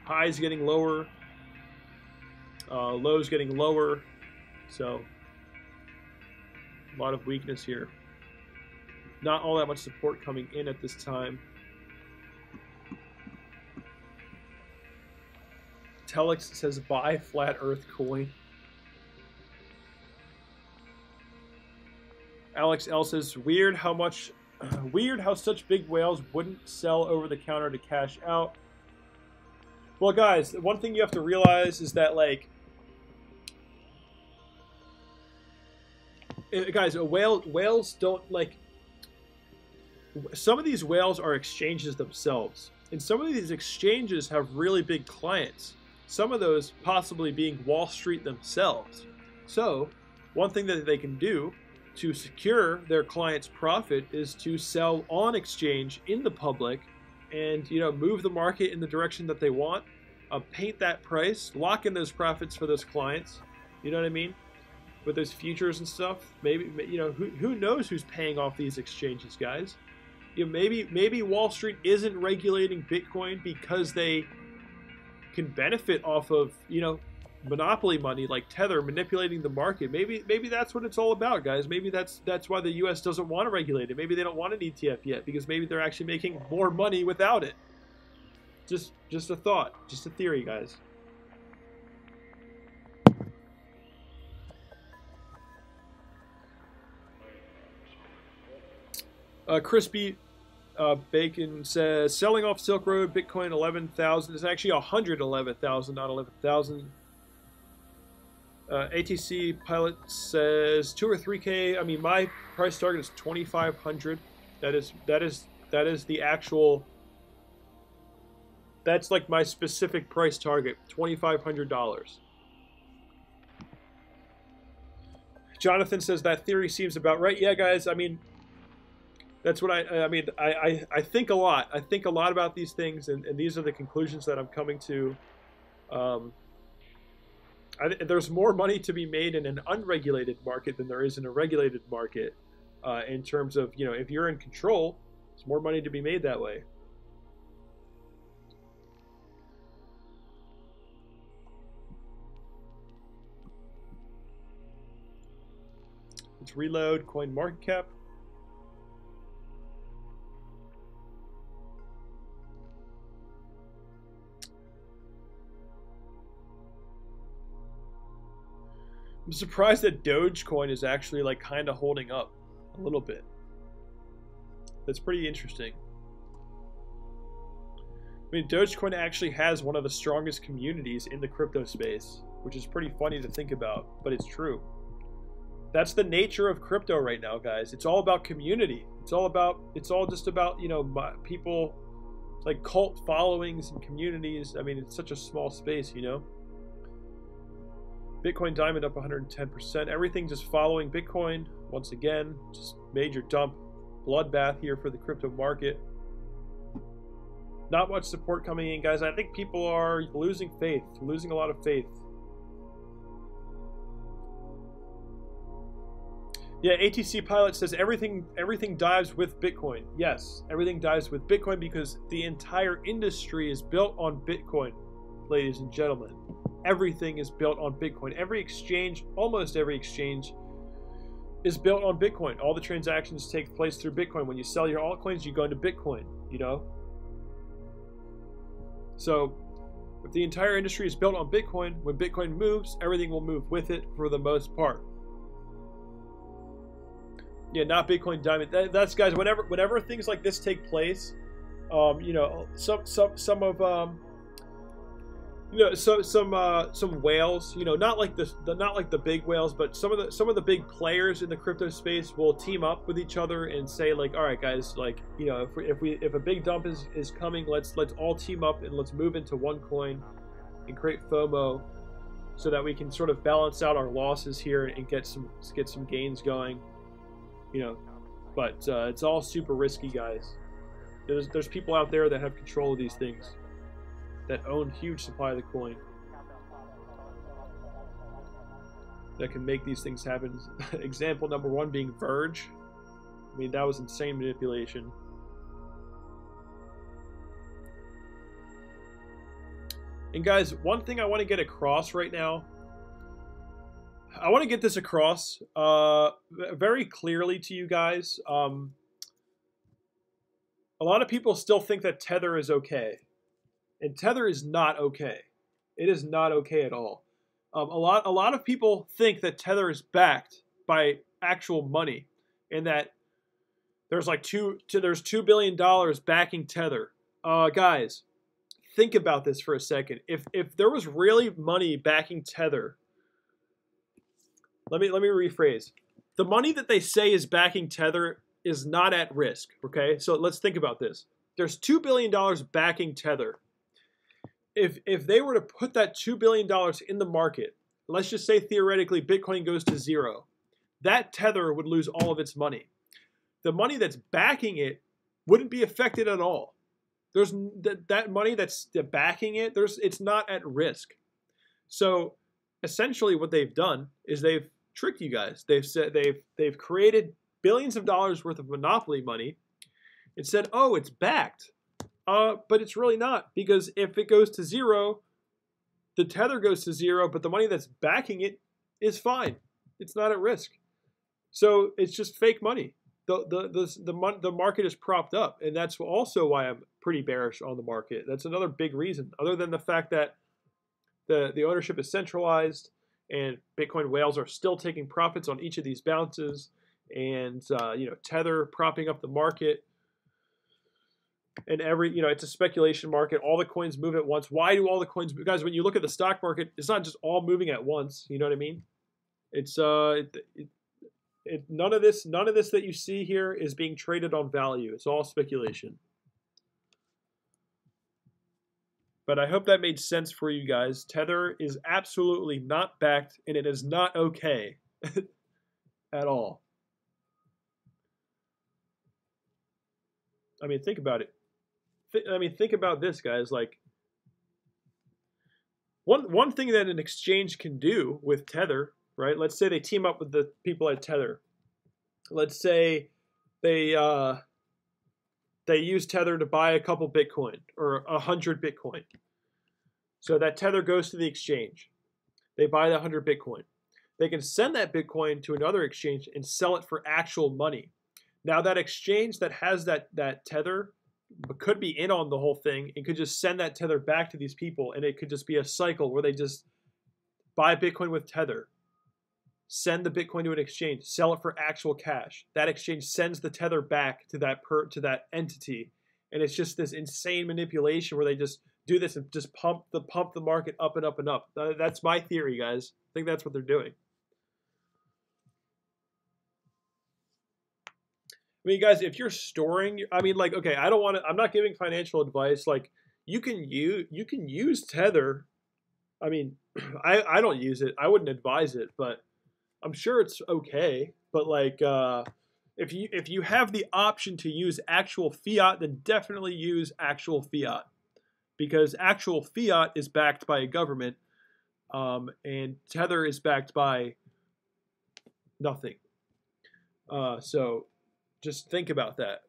Highs getting lower, lows getting lower, so a lot of weakness here. Not all that much support coming in at this time. Telex says buy flat earth coin. Alex L says weird how such big whales wouldn't sell over the counter to cash out. Well, guys, one thing you have to realize is that, like, guys, whales don't, like, some of these whales are exchanges themselves, and some of these exchanges have really big clients. Some of those possibly being Wall Street themselves. So, one thing that they can do to secure their clients' profit is to sell on exchange in the public, and, you know, move the market in the direction that they want, paint that price, lock in those profits for those clients. You know what I mean? With those futures and stuff. Maybe, you know, who knows who's paying off these exchanges, guys? You know, maybe Wall Street isn't regulating Bitcoin because they can benefit off of, you know, monopoly money like Tether manipulating the market. Maybe that's what it's all about, guys. Maybe that's why the US doesn't want to regulate it. Maybe they don't want an ETF yet because maybe they're actually making more money without it. Just a thought, just a theory, guys. Crispy Bacon says selling off Silk Road Bitcoin 11,000 is actually 111,000, not 11,000. ATC Pilot says 2 or 3K. I mean, my price target is 2,500. That is the actual. That's like my specific price target, $2,500. Jonathan says that theory seems about right. Yeah, guys. I mean, that's what I mean. I think a lot. I think a lot about these things, and these are the conclusions that I'm coming to. There's more money to be made in an unregulated market than there is in a regulated market. In terms of, you know, if you're in control, there's more money to be made that way. Let's reload coin market cap. I'm surprised that Dogecoin is actually like kind of holding up. a little bit. That's pretty interesting. I mean, Dogecoin actually has one of the strongest communities in the crypto space, which is pretty funny to think about, but it's true. That's the nature of crypto right now, guys. It's all about community. It's all just about, you know, people, like cult followings and communities. I mean, it's such a small space, you know. Bitcoin Diamond up 110%. Everything just following Bitcoin. Once again, just major dump. Bloodbath here for the crypto market. Not much support coming in, guys. I think people are losing faith, losing a lot of faith. Yeah, ATC Pilot says everything dives with Bitcoin. Yes, everything dives with Bitcoin because the entire industry is built on Bitcoin, ladies and gentlemen. Everything is built on Bitcoin. Every exchange, almost every exchange, is built on Bitcoin. All the transactions take place through Bitcoin. When you sell your altcoins, you go into Bitcoin, you know? So, if the entire industry is built on Bitcoin, when Bitcoin moves, everything will move with it for the most part. Yeah, not Bitcoin Diamond. That's, guys, whenever things like this take place, you know, some whales, you know, not like the big whales, but some of the big players in the crypto space will team up with each other and say, like, all right, guys, like, you know, if a big dump is coming, let's all team up and let's move into one coin and create FOMO so that we can sort of balance out our losses here and get some gains going, you know. But it's all super risky, guys. There's people out there that have control of these things, that own huge supply of the coin, that can make these things happen. Example number one being Verge. I mean, that was insane manipulation. And guys, one thing I want to get across right now, I want to get this across very clearly to you guys. A lot of people still think that Tether is okay. And Tether is not okay. It is not okay at all. A lot of people think that Tether is backed by actual money, and that there's like there's $2 billion backing Tether. Guys, think about this for a second. If there was really money backing Tether, let me rephrase. The money that they say is backing Tether is not at risk. Okay, so let's think about this. There's $2 billion backing Tether. If they were to put that $2 billion in the market, let's just say theoretically Bitcoin goes to zero, that Tether would lose all of its money. The money that's backing it wouldn't be affected at all. There's that money that's backing it, it's not at risk. So essentially what they've done is they've tricked you guys. They've created billions of dollars worth of monopoly money and said, oh, it's backed. But it's really not, because if it goes to zero, the Tether goes to zero, but the money that's backing it is fine. It's not at risk. So it's just fake money. The market is propped up, and that's also why I'm pretty bearish on the market. That's another big reason, other than the fact that the ownership is centralized, and Bitcoin whales are still taking profits on each of these bounces, and you know, Tether propping up the market. And it's a speculation market. All the coins move at once. Why do all the coins move? Guys, when you look at the stock market, it's not just all moving at once. You know what I mean? It's none of this that you see here is being traded on value. It's all speculation. But I hope that made sense for you guys. Tether is absolutely not backed, and it is not okay at all. I mean, think about it. Think about this, guys. Like, one thing that an exchange can do with Tether, right? Let's say they team up with the people at Tether. Let's say they use Tether to buy a couple Bitcoin or 100 Bitcoin. So that Tether goes to the exchange. They buy the 100 Bitcoin. They can send that Bitcoin to another exchange and sell it for actual money. Now that exchange that has that Tether could be in on the whole thing and could just send that Tether back to these people, and it could just be a cycle where they just buy Bitcoin with Tether, send the Bitcoin to an exchange, sell it for actual cash. That exchange sends the tether back to that entity, and it's just this insane manipulation where they just do this and just pump the market up and up and up. That's my theory, guys. I think that's what they're doing. I mean, guys, if you're storing, I mean, like, okay, I'm not giving financial advice. Like, you can use Tether. I mean, I don't use it. I wouldn't advise it, but I'm sure it's okay. But like, if you have the option to use actual fiat, then definitely use actual fiat, because actual fiat is backed by a government, and Tether is backed by nothing. So just think about that.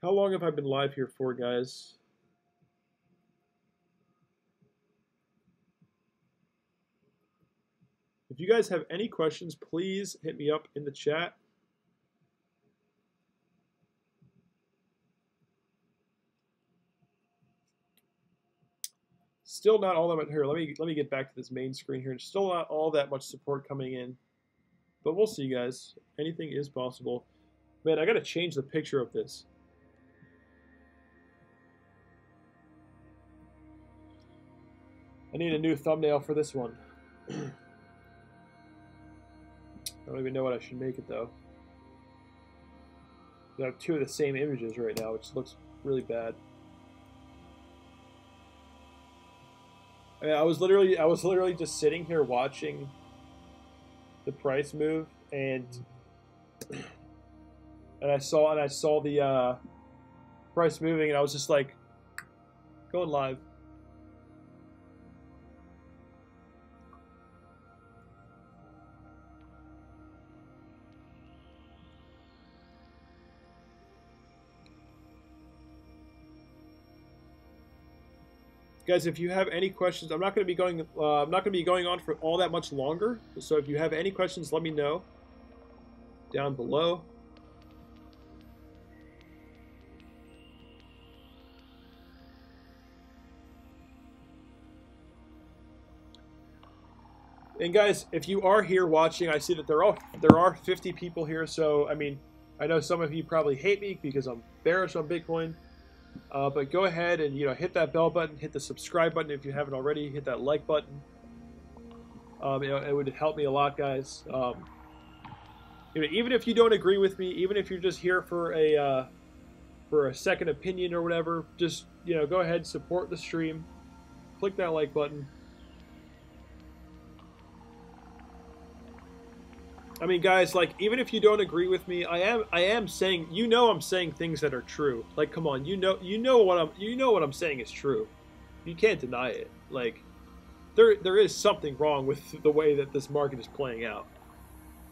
How long have I been live here for, guys? If you guys have any questions, please hit me up in the chat. Still not all that much here. Let me get back to this main screen here. Still not all that much support coming in, but we'll see, guys. Anything is possible. Man, I got to change the picture of this. I need a new thumbnail for this one. I don't even know what I should make it, though. I have two of the same images right now, which looks really bad. I mean, I was literally just sitting here watching the price move, and I saw the price moving, and I was just like, going live. Guys, if you have any questions, I'm not going to be going on for all that much longer. So if you have any questions, let me know down below. And guys, if you are here watching, I see that there are 50 people here. So I mean, I know some of you probably hate me because I'm bearish on Bitcoin. But go ahead and hit that bell button, hit the subscribe button if you haven't already, hit that like button. It would help me a lot, guys. Even if you don't agree with me, even if you're just here for a second opinion or whatever, just go ahead, support the stream, click that like button. I mean, guys, like, even if you don't agree with me, I am saying, I'm saying things that are true. Like, come on, you know what I'm saying is true. You can't deny it. Like, there is something wrong with the way that this market is playing out.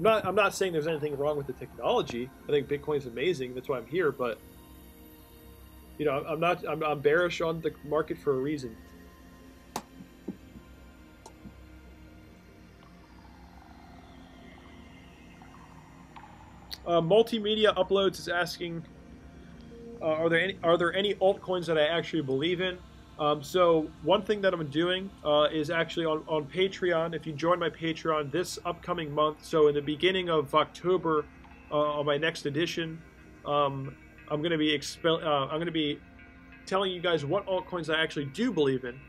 I'm not saying there's anything wrong with the technology. I think Bitcoin's amazing. That's why I'm here. But I'm bearish on the market for a reason. Multimedia Uploads is asking, are there any altcoins that I actually believe in? So one thing that I'm doing is actually on Patreon. If you join my Patreon this upcoming month, so in the beginning of October, on my next edition, I'm going to be telling you guys what altcoins I actually do believe in.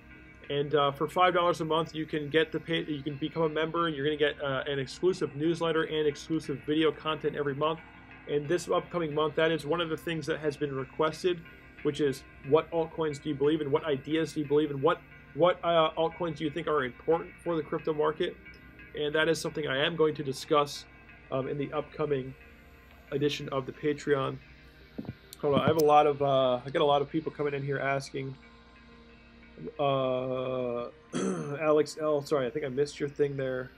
And for $5 a month, you can you can become a member, and you're going to get an exclusive newsletter and exclusive video content every month. And this upcoming month, that is one of the things that has been requested, which is what altcoins do you believe in, what ideas do you believe in, what altcoins do you think are important for the crypto market, and that is something I am going to discuss in the upcoming edition of the Patreon. Hold on, I got a lot of people coming in here asking. Alex L, sorry, I think I missed your thing there.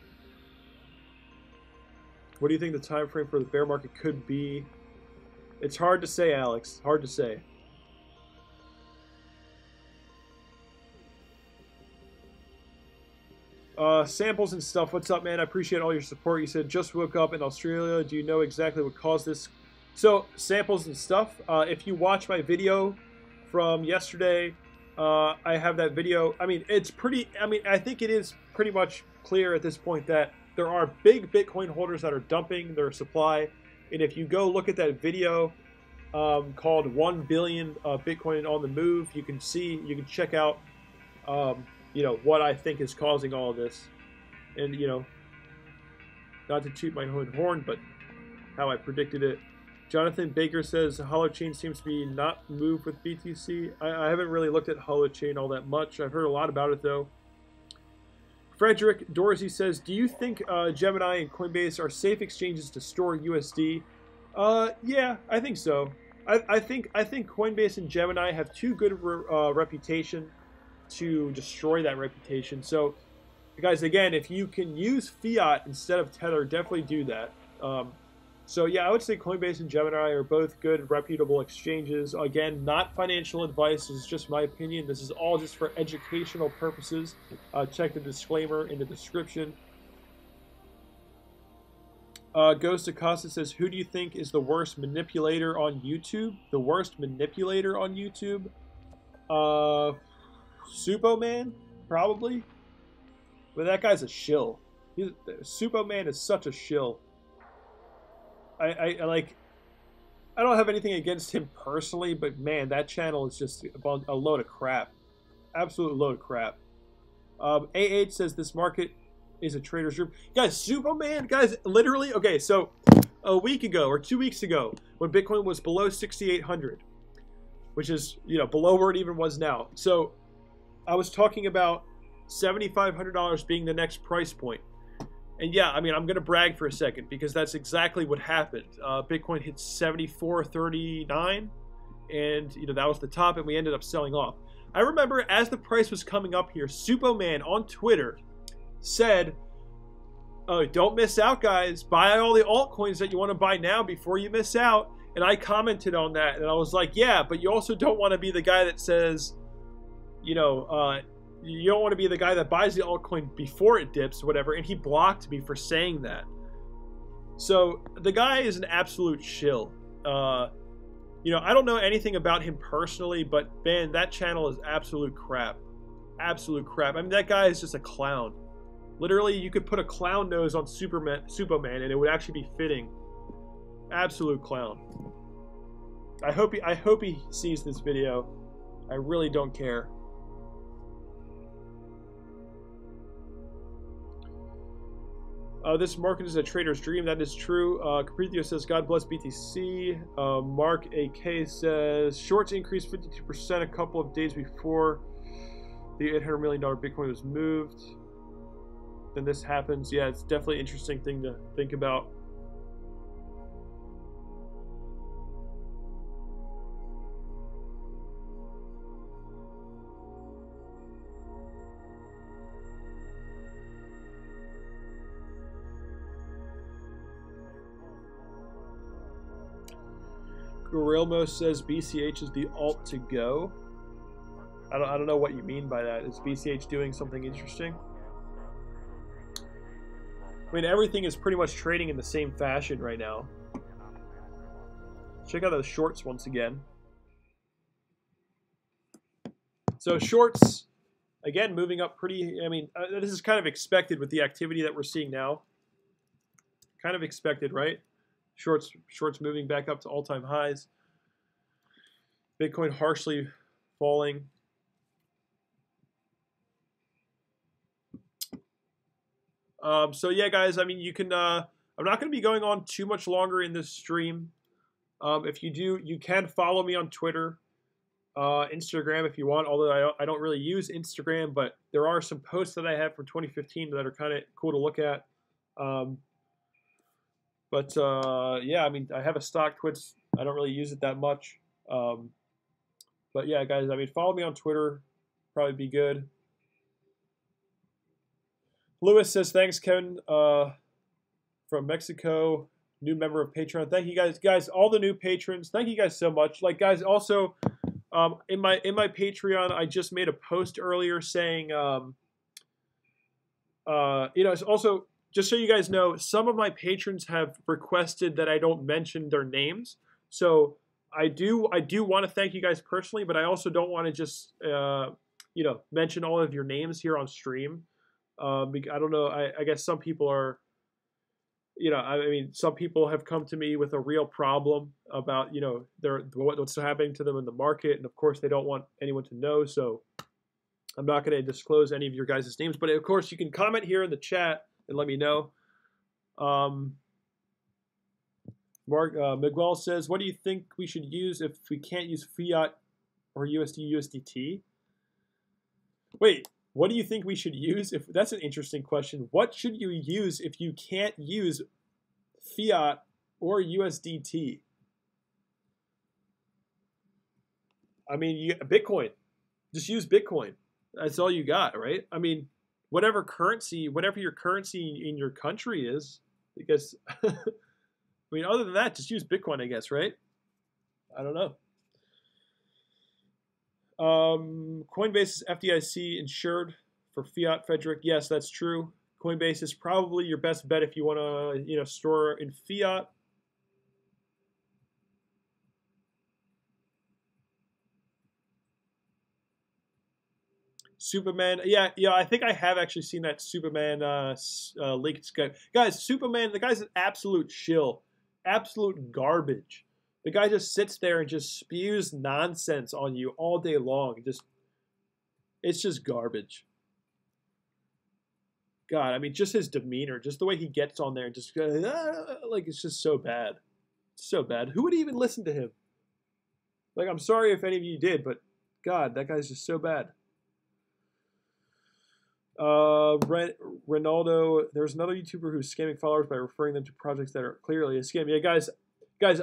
What do you think the time frame for the bear market could be? It's hard to say, Alex. Hard to say. Samples and stuff. What's up, man? I appreciate all your support. You said just woke up in Australia. Do you know exactly what caused this So samples and stuff. If you watch my video from yesterday, I have that video. I mean, it's pretty. I mean, I think it is pretty much clear at this point that there are big Bitcoin holders that are dumping their supply. And if you go look at that video called 1 billion Bitcoin on the move, you can see, you can check out, you know, what I think is causing all of this. And, you know, not to toot my own horn, but how I predicted it. Jonathan Baker says Holochain seems to be not moved with BTC. I haven't really looked at Holochain all that much. I've heard a lot about it though. Frederick Dorsey says, do you think Gemini and Coinbase are safe exchanges to store USD? Yeah, I think so. I think Coinbase and Gemini have too good a reputation to destroy that reputation. So, guys, again, if you can use fiat instead of Tether, definitely do that. So yeah, I would say Coinbase and Gemini are both good, reputable exchanges. Again, not financial advice. This is just my opinion. This is all just for educational purposes. Check the disclaimer in the description. Ghost Acosta says, who do you think is the worst manipulator on YouTube? The worst manipulator on YouTube? Supoman, probably. But that guy's a shill. Supoman is such a shill. I don't have anything against him personally, but man, that channel is just a load of crap. Absolute load of crap. AH says this market is a trader's group. Guys, Superman, guys, literally, okay, so a week ago or 2 weeks ago, when Bitcoin was below 6,800, which is, you know, below where it even was now. So I was talking about $7,500 being the next price point. And yeah, I mean, I'm going to brag for a second because that's exactly what happened. Bitcoin hit 74.39, and you know that was the top, and we ended up selling off. I remember as the price was coming up here, Supoman on Twitter said, "Oh, don't miss out, guys. Buy all the altcoins that you want to buy now before you miss out." And I commented on that, and I was like, "Yeah, but you also don't want to be the guy that says, you know." You don't want to be the guy that buys the altcoin before it dips, whatever. And he blocked me for saying that. So the guy is an absolute shill. You know, I don't know anything about him personally, but man, that channel is absolute crap. Absolute crap. I mean, that guy is just a clown. Literally, you could put a clown nose on Supoman and it would actually be fitting. Absolute clown. I hope he sees this video. I really don't care. This market is a trader's dream. That is true. Caprithio says, God bless BTC. Mark AK says, shorts increased 52% a couple of days before the $800 million Bitcoin was moved. Then this happens. Yeah, it's definitely an interesting thing to think about. Gurilmo says BCH is the alt to go. I don't know what you mean by that. Is BCH doing something interesting? I mean, everything is pretty much trading in the same fashion right now. Check out those shorts once again. So shorts, again, moving up pretty. I mean, this is kind of expected with the activity that we're seeing now. Kind of expected, right? Shorts moving back up to all-time highs. Bitcoin harshly falling. So yeah, guys, I mean, you can, I'm not going to be going on too much longer in this stream. If you do, you can follow me on Twitter, Instagram if you want, although I don't really use Instagram, but there are some posts that I have from 2015 that are kind of cool to look at. Yeah, I mean, I have a stock Twitch. I don't really use it that much. But yeah, guys, I mean, follow me on Twitter. Probably be good. Lewis says, thanks, Kevin, from Mexico. New member of Patreon. Thank you guys, all the new patrons. Thank you guys so much. Like, guys, also, in my Patreon, I just made a post earlier saying, you know, it's also, just so you guys know, some of my patrons have requested that I don't mention their names. So I do want to thank you guys personally, but I also don't want to just mention all of your names here on stream. I don't know. I guess some people are, I mean, some people have come to me with a real problem about, what's happening to them in the market, and of course they don't want anyone to know. So I'm not going to disclose any of your guys' names, but of course you can comment here in the chat and let me know. Miguel says, what do you think we should use if we can't use fiat or USDT? Wait, what do you think we should use? That's an interesting question. What should you use if you can't use fiat or USDT? I mean, Bitcoin. Just use Bitcoin. That's all you got, right? I mean, whatever your currency in your country is, because I mean, other than that, just use Bitcoin, I guess, right? I don't know. Coinbase is FDIC insured for fiat, Frederick. Yes, that's true. Coinbase is probably your best bet if you want to, store in fiat. Superman, yeah, I think I have actually seen that Superman leaked. Guys, Superman, the guy's an absolute shill, absolute garbage. The guy just sits there and just spews nonsense on you all day long. It's just garbage. God, I mean, just his demeanor, just the way he gets on there, and just like it's just so bad, so bad. Who would even listen to him? Like, I'm sorry if any of you did, but God, that guy's just so bad. Ronaldo, there's another YouTuber who's scamming followers by referring them to projects that are clearly a scam. Yeah, guys,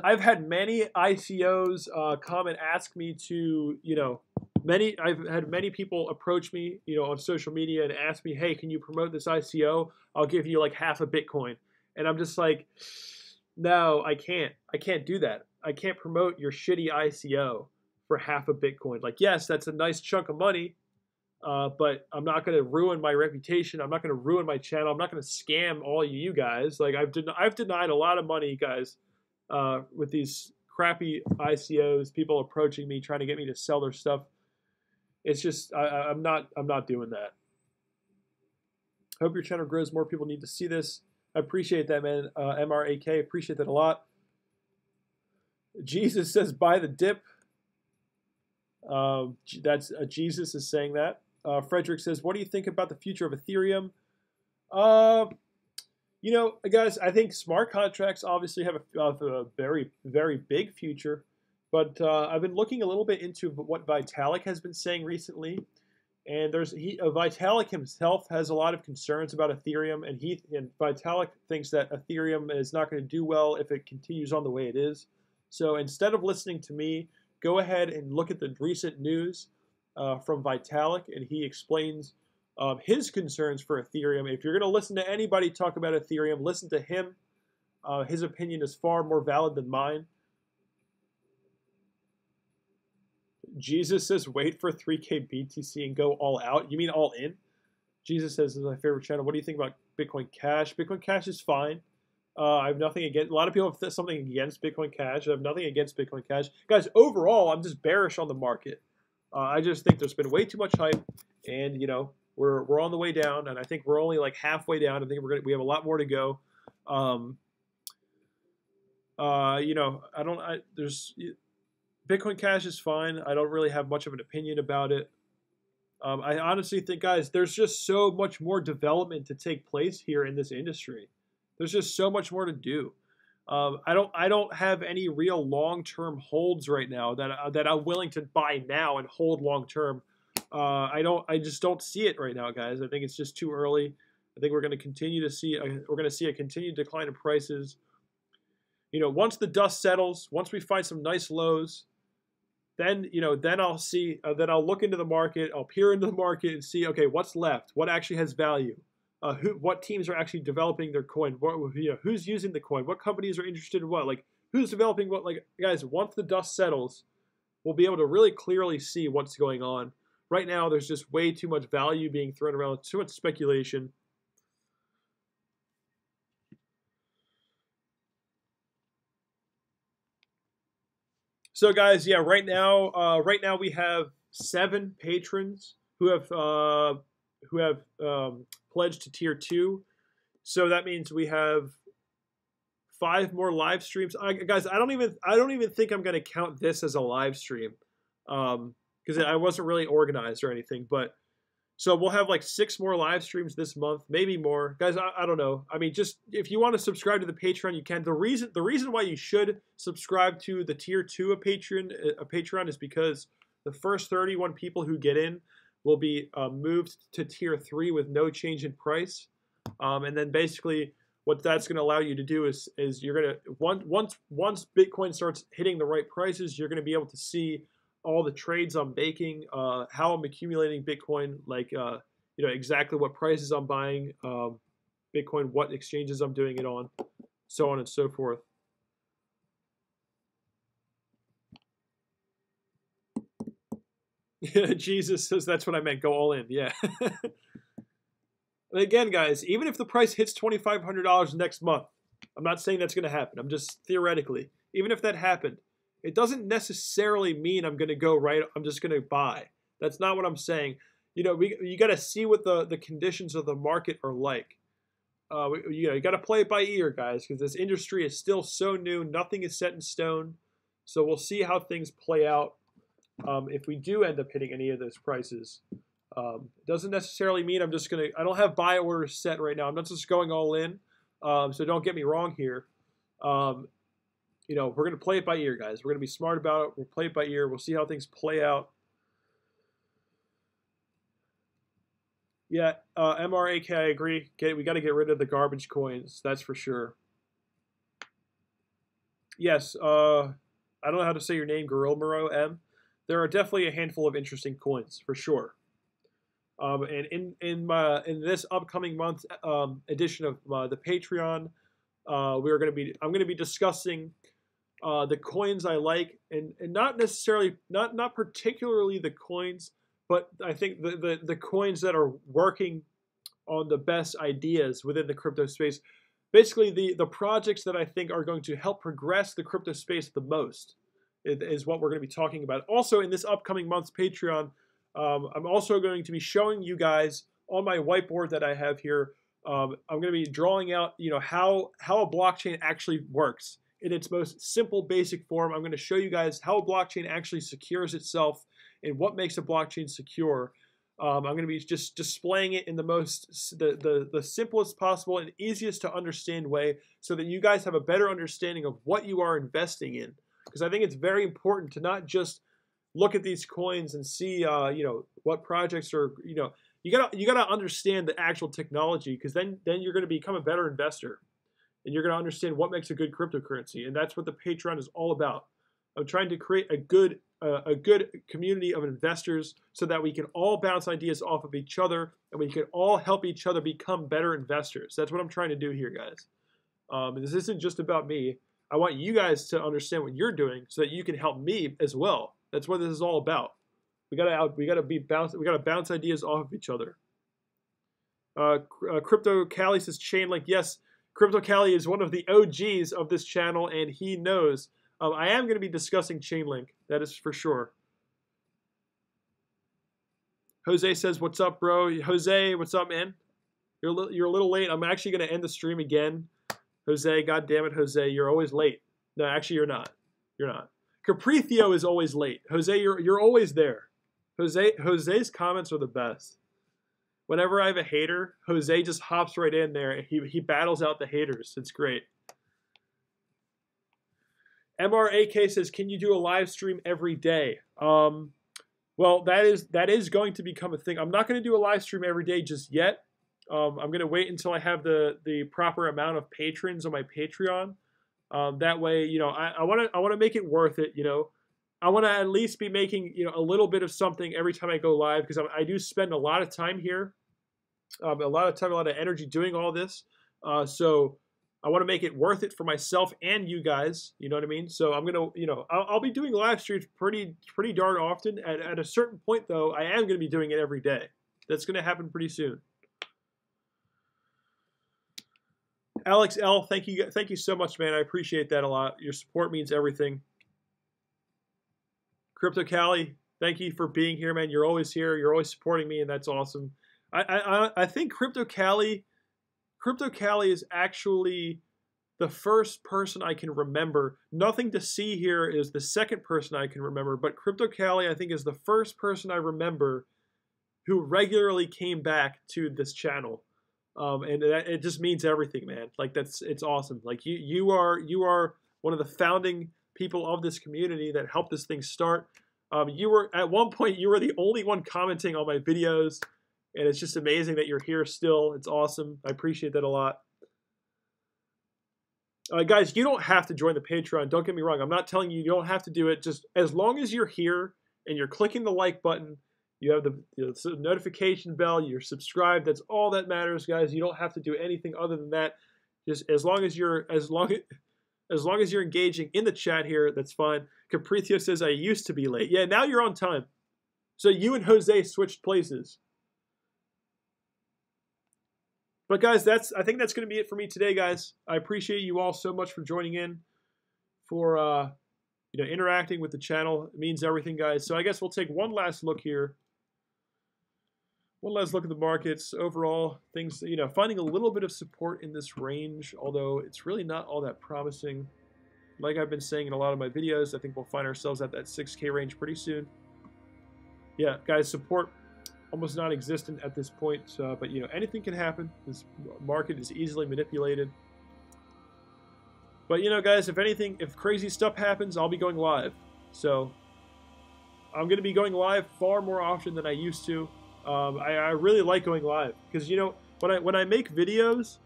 I've had many ICOs come and ask me to, I've had many people approach me, on social media and ask me, hey, can you promote this ICO? I'll give you like half a Bitcoin. And I'm just like, no, I can't. I can't do that. I can't promote your shitty ICO for half a Bitcoin. Like, yes, that's a nice chunk of money. But I'm not going to ruin my reputation. I'm not going to ruin my channel. I'm not going to scam all you guys. Like I've denied a lot of money, guys, with these crappy ICOs. People approaching me trying to get me to sell their stuff. It's just I'm not doing that. Hope your channel grows. More people need to see this. I appreciate that, man. MRAK, appreciate that a lot. Jesus says buy the dip. That's Jesus is saying that. Frederick says, what do you think about the future of Ethereum? Guys, I think smart contracts obviously have a very, very big future. But I've been looking a little bit into what Vitalik has been saying recently. And Vitalik himself has a lot of concerns about Ethereum. And Vitalik thinks that Ethereum is not going to do well if it continues on the way it is. So instead of listening to me, go ahead and look at the recent news from Vitalik, and he explains his concerns for Ethereum. If you're going to listen to anybody talk about Ethereum, listen to him. His opinion is far more valid than mine. Jesus says, wait for 3K BTC and go all out. You mean all in? Jesus says, this is my favorite channel. What do you think about Bitcoin Cash? Bitcoin Cash is fine. I have nothing against. A lot of people have something against Bitcoin Cash. I have nothing against Bitcoin Cash, guys. Overall, I'm just bearish on the market. I just think there's been way too much hype, and we're on the way down, and I think we're only like halfway down. I think we have a lot more to go. Bitcoin Cash is fine. I don't really have much of an opinion about it. I honestly think, guys, there's just so much more development to take place here in this industry. There's just so much more to do. I don't have any real long-term holds right now that I'm willing to buy now and hold long-term. I just don't see it right now, guys. I think it's just too early. I think we're going to continue to see a continued decline in prices. Once the dust settles, once we find some nice lows, then I'll see. Then I'll look into the market. I'll peer into the market and see, okay, what's left? What actually has value? What teams are actually developing their coin? Who's using the coin? What companies are interested in what? Like, who's developing what? Like, guys, once the dust settles, we'll be able to really clearly see what's going on. Right now, there's just way too much value being thrown around, too much speculation. So guys, yeah, right now we have 7 patrons who have pledged to tier 2. So that means we have 5 more live streams. Guys, I don't even think I'm gonna count this as a live stream, because I wasn't really organized or anything. But so we'll have like 6 more live streams this month, maybe more. Guys, I don't know. I mean, just if you want to subscribe to the Patreon, you can. The reason why you should subscribe to the tier 2 of Patreon is because the first 31 people who get in will be moved to tier 3 with no change in price. And then basically what that's going to allow you to do is you're going to once Bitcoin starts hitting the right prices, you're going to be able to see all the trades I'm making, how I'm accumulating Bitcoin, like exactly what prices I'm buying Bitcoin, what exchanges I'm doing it on, so on and so forth. Jesus says that's what I meant. Go all in. Yeah. And again, guys, even if the price hits $2,500 next month, I'm not saying that's going to happen. I'm just theoretically, even if that happened, it doesn't necessarily mean I'm going to go right. I'm just going to buy. That's not what I'm saying. You got to see what the conditions of the market are like. You got to play it by ear, guys, because this industry is still so new. Nothing is set in stone. So we'll see how things play out if we do end up hitting any of those prices. It doesn't necessarily mean I don't have buy orders set right now. I'm not just going all in. So don't get me wrong here. We're going to play it by ear, guys. We're going to be smart about it. We'll play it by ear. We'll see how things play out. Yeah, MRAK, I agree. We got to get rid of the garbage coins. That's for sure. Yes, I don't know how to say your name, Gorilmero M. There are definitely a handful of interesting coins, for sure. And in this upcoming month edition of the Patreon, I'm going to be discussing the coins I like, and not necessarily not particularly the coins, but I think the coins that are working on the best ideas within the crypto space. Basically, the projects that I think are going to help progress the crypto space the most is what we're going to be talking about. Also, in this upcoming month's Patreon, I'm also going to be showing you guys on my whiteboard that I have here. I'm going to be drawing out, how a blockchain actually works in its most simple, basic form. I'm going to show you guys how a blockchain actually secures itself and what makes a blockchain secure. I'm going to be just displaying it in the simplest possible and easiest to understand way, so that you guys have a better understanding of what you are investing in. Because I think it's very important to not just look at these coins and see, what projects are, you gotta understand the actual technology, because then you're going to become a better investor, and you're going to understand what makes a good cryptocurrency, and that's what the Patreon is all about. I'm trying to create a good community of investors, so that we can all bounce ideas off of each other, and we can all help each other become better investors. That's what I'm trying to do here, guys. This isn't just about me. I want you guys to understand what you're doing, so that you can help me as well. That's what this is all about. We gotta bounce ideas off of each other. Crypto Cali says Chainlink. Yes, Crypto Cali is one of the OGs of this channel, and he knows. I am going to be discussing Chainlink. That is for sure. Jose says, "What's up, bro?" Jose, what's up, man? You're a little late. I'm actually going to end the stream again. Jose, God damn it, Jose, you're always late. No, actually, you're not. You're not. Caprithio is always late. Jose, you're always there. Jose's comments are the best. Whenever I have a hater, Jose just hops right in there. He battles out the haters. It's great. MRAK says, "Can you do a live stream every day?" Well, that is going to become a thing. I'm not going to do a live stream every day just yet. I'm going to wait until I have the proper amount of patrons on my Patreon. That way, I want to make it worth it. I want to at least be making a little bit of something every time I go live, because I do spend a lot of time here, a lot of energy doing all this. So I want to make it worth it for myself and you guys. You know what I mean? So I'm gonna, I'll be doing live streams pretty darn often. At a certain point, though, I am gonna be doing it every day. That's gonna happen pretty soon. Alex L, thank you so much, man. I appreciate that a lot. Your support means everything. Crypto Cali, thank you for being here, man. You're always here. You're always supporting me, and that's awesome. I think Crypto Cali is actually the first person I can remember. Nothing to see here is the second person I can remember, but Crypto Cali, I think, is the first person I remember who regularly came back to this channel. And it just means everything, man. Like, it's awesome. Like, you are one of the founding people of this community that helped this thing start. You were, at one point, you were the only one commenting on my videos, and it's just amazing that you're here still. It's awesome. I appreciate that a lot. Guys, you don't have to join the Patreon. Don't get me wrong. I'm not telling you don't have to do it. Just as long as you're here and you're clicking the like button, you have the notification bell, you're subscribed. That's all that matters, guys. You don't have to do anything other than that. Just as long as you're engaging in the chat here, that's fine. Caprithio says, I used to be late. Yeah, now you're on time. So you and Jose switched places. But guys, I think that's going to be it for me today, guys. I appreciate you all so much for joining in, for interacting with the channel. It means everything, guys. So I guess we'll take one last look here. One last look at the markets. Overall, things, finding a little bit of support in this range, although it's really not all that promising. Like I've been saying in a lot of my videos, I think we'll find ourselves at that 6K range pretty soon. Yeah, guys, support almost non-existent at this point, but anything can happen. This market is easily manipulated. But guys, if crazy stuff happens, I'll be going live. So I'm going to be going live far more often than I used to. I really like going live because when I make videos,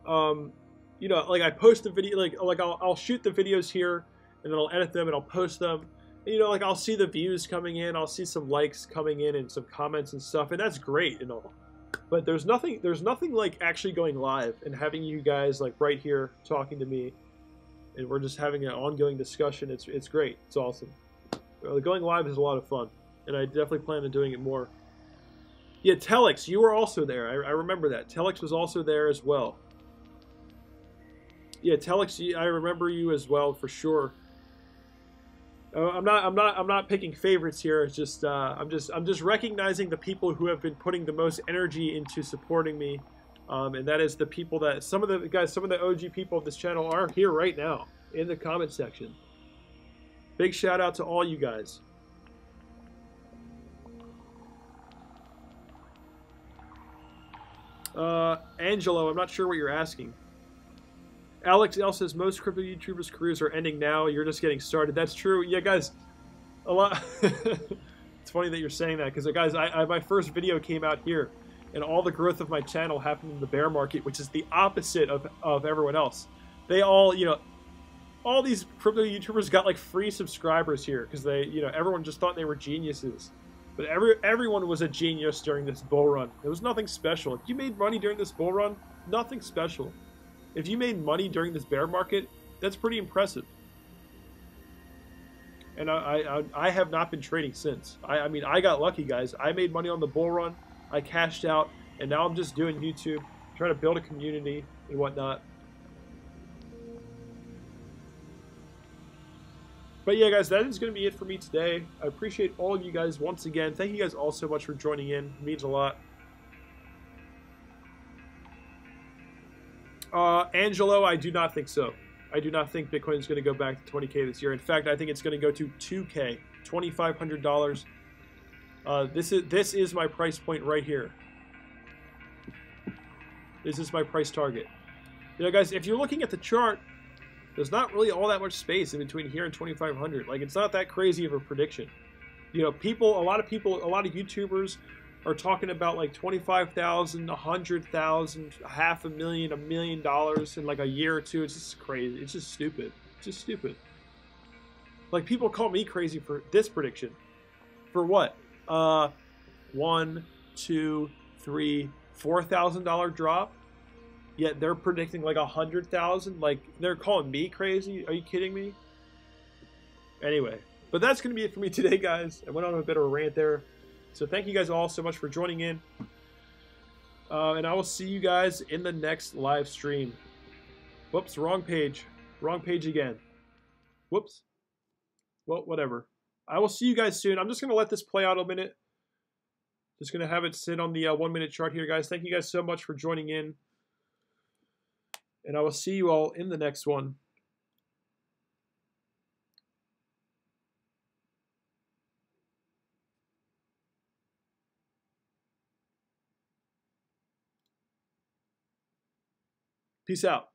like I post the video, like I'll shoot the videos here and then I'll edit them and I'll post them. And, like I'll see the views coming in, I'll see some likes coming in and some comments and stuff, and that's great and all. But there's nothing like actually going live and having you guys like right here talking to me, and we're just having an ongoing discussion. It's great. It's awesome. Going live is a lot of fun, and I definitely plan on doing it more. Yeah, Telex, you were also there. I remember that. Telex was also there as well. Yeah, Telex, I remember you as well for sure. I'm not picking favorites here. It's just I'm just recognizing the people who have been putting the most energy into supporting me, and that is the people that some of the OG people of this channel are here right now in the comment section. Big shout out to all you guys. Angelo, I'm not sure what you're asking. Alex L says most crypto YouTubers' careers are ending now. You're just getting started. That's true. Yeah, guys, a lot. It's funny that you're saying that because, guys, my first video came out here, and all the growth of my channel happened in the bear market, which is the opposite of everyone else. They all, all these crypto YouTubers got like free subscribers here because they, everyone just thought they were geniuses. But everyone was a genius during this bull run. There was nothing special. If you made money during this bull run, nothing special. If you made money during this bear market, that's pretty impressive. And I have not been trading since. I mean, I got lucky, guys. I made money on the bull run. I cashed out, and now I'm just doing YouTube, trying to build a community and whatnot. But yeah, guys, that is going to be it for me today. I appreciate all of you guys once again. Thank you guys all so much for joining in. It means a lot. Angelo, I do not think so. I do not think Bitcoin is going to go back to 20K this year. In fact, I think it's going to go to 2K, $2,500. This is my price point right here. This is my price target. Guys, if you're looking at the chart, there's not really all that much space in between here and 2,500. Like, it's not that crazy of a prediction. A lot of YouTubers are talking about like 25,000, 100,000, $500,000, $1 million in like a year or two. It's just crazy. It's just stupid. It's just stupid. Like, people call me crazy for this prediction. For what? $1, $2, $3, $4,000 drop. Yet they're predicting like 100,000. Like, they're calling me crazy. Are you kidding me? Anyway, but that's gonna be it for me today, guys. I went on a bit of a rant there. So thank you guys all so much for joining in. And I will see you guys in the next live stream. Whoops, wrong page. Wrong page again. Whoops. Well, whatever. I will see you guys soon. I'm just going to let this play out a minute. Just going to have it sit on the 1 minute chart here, guys. Thank you guys so much for joining in. And I will see you all in the next one. Peace out.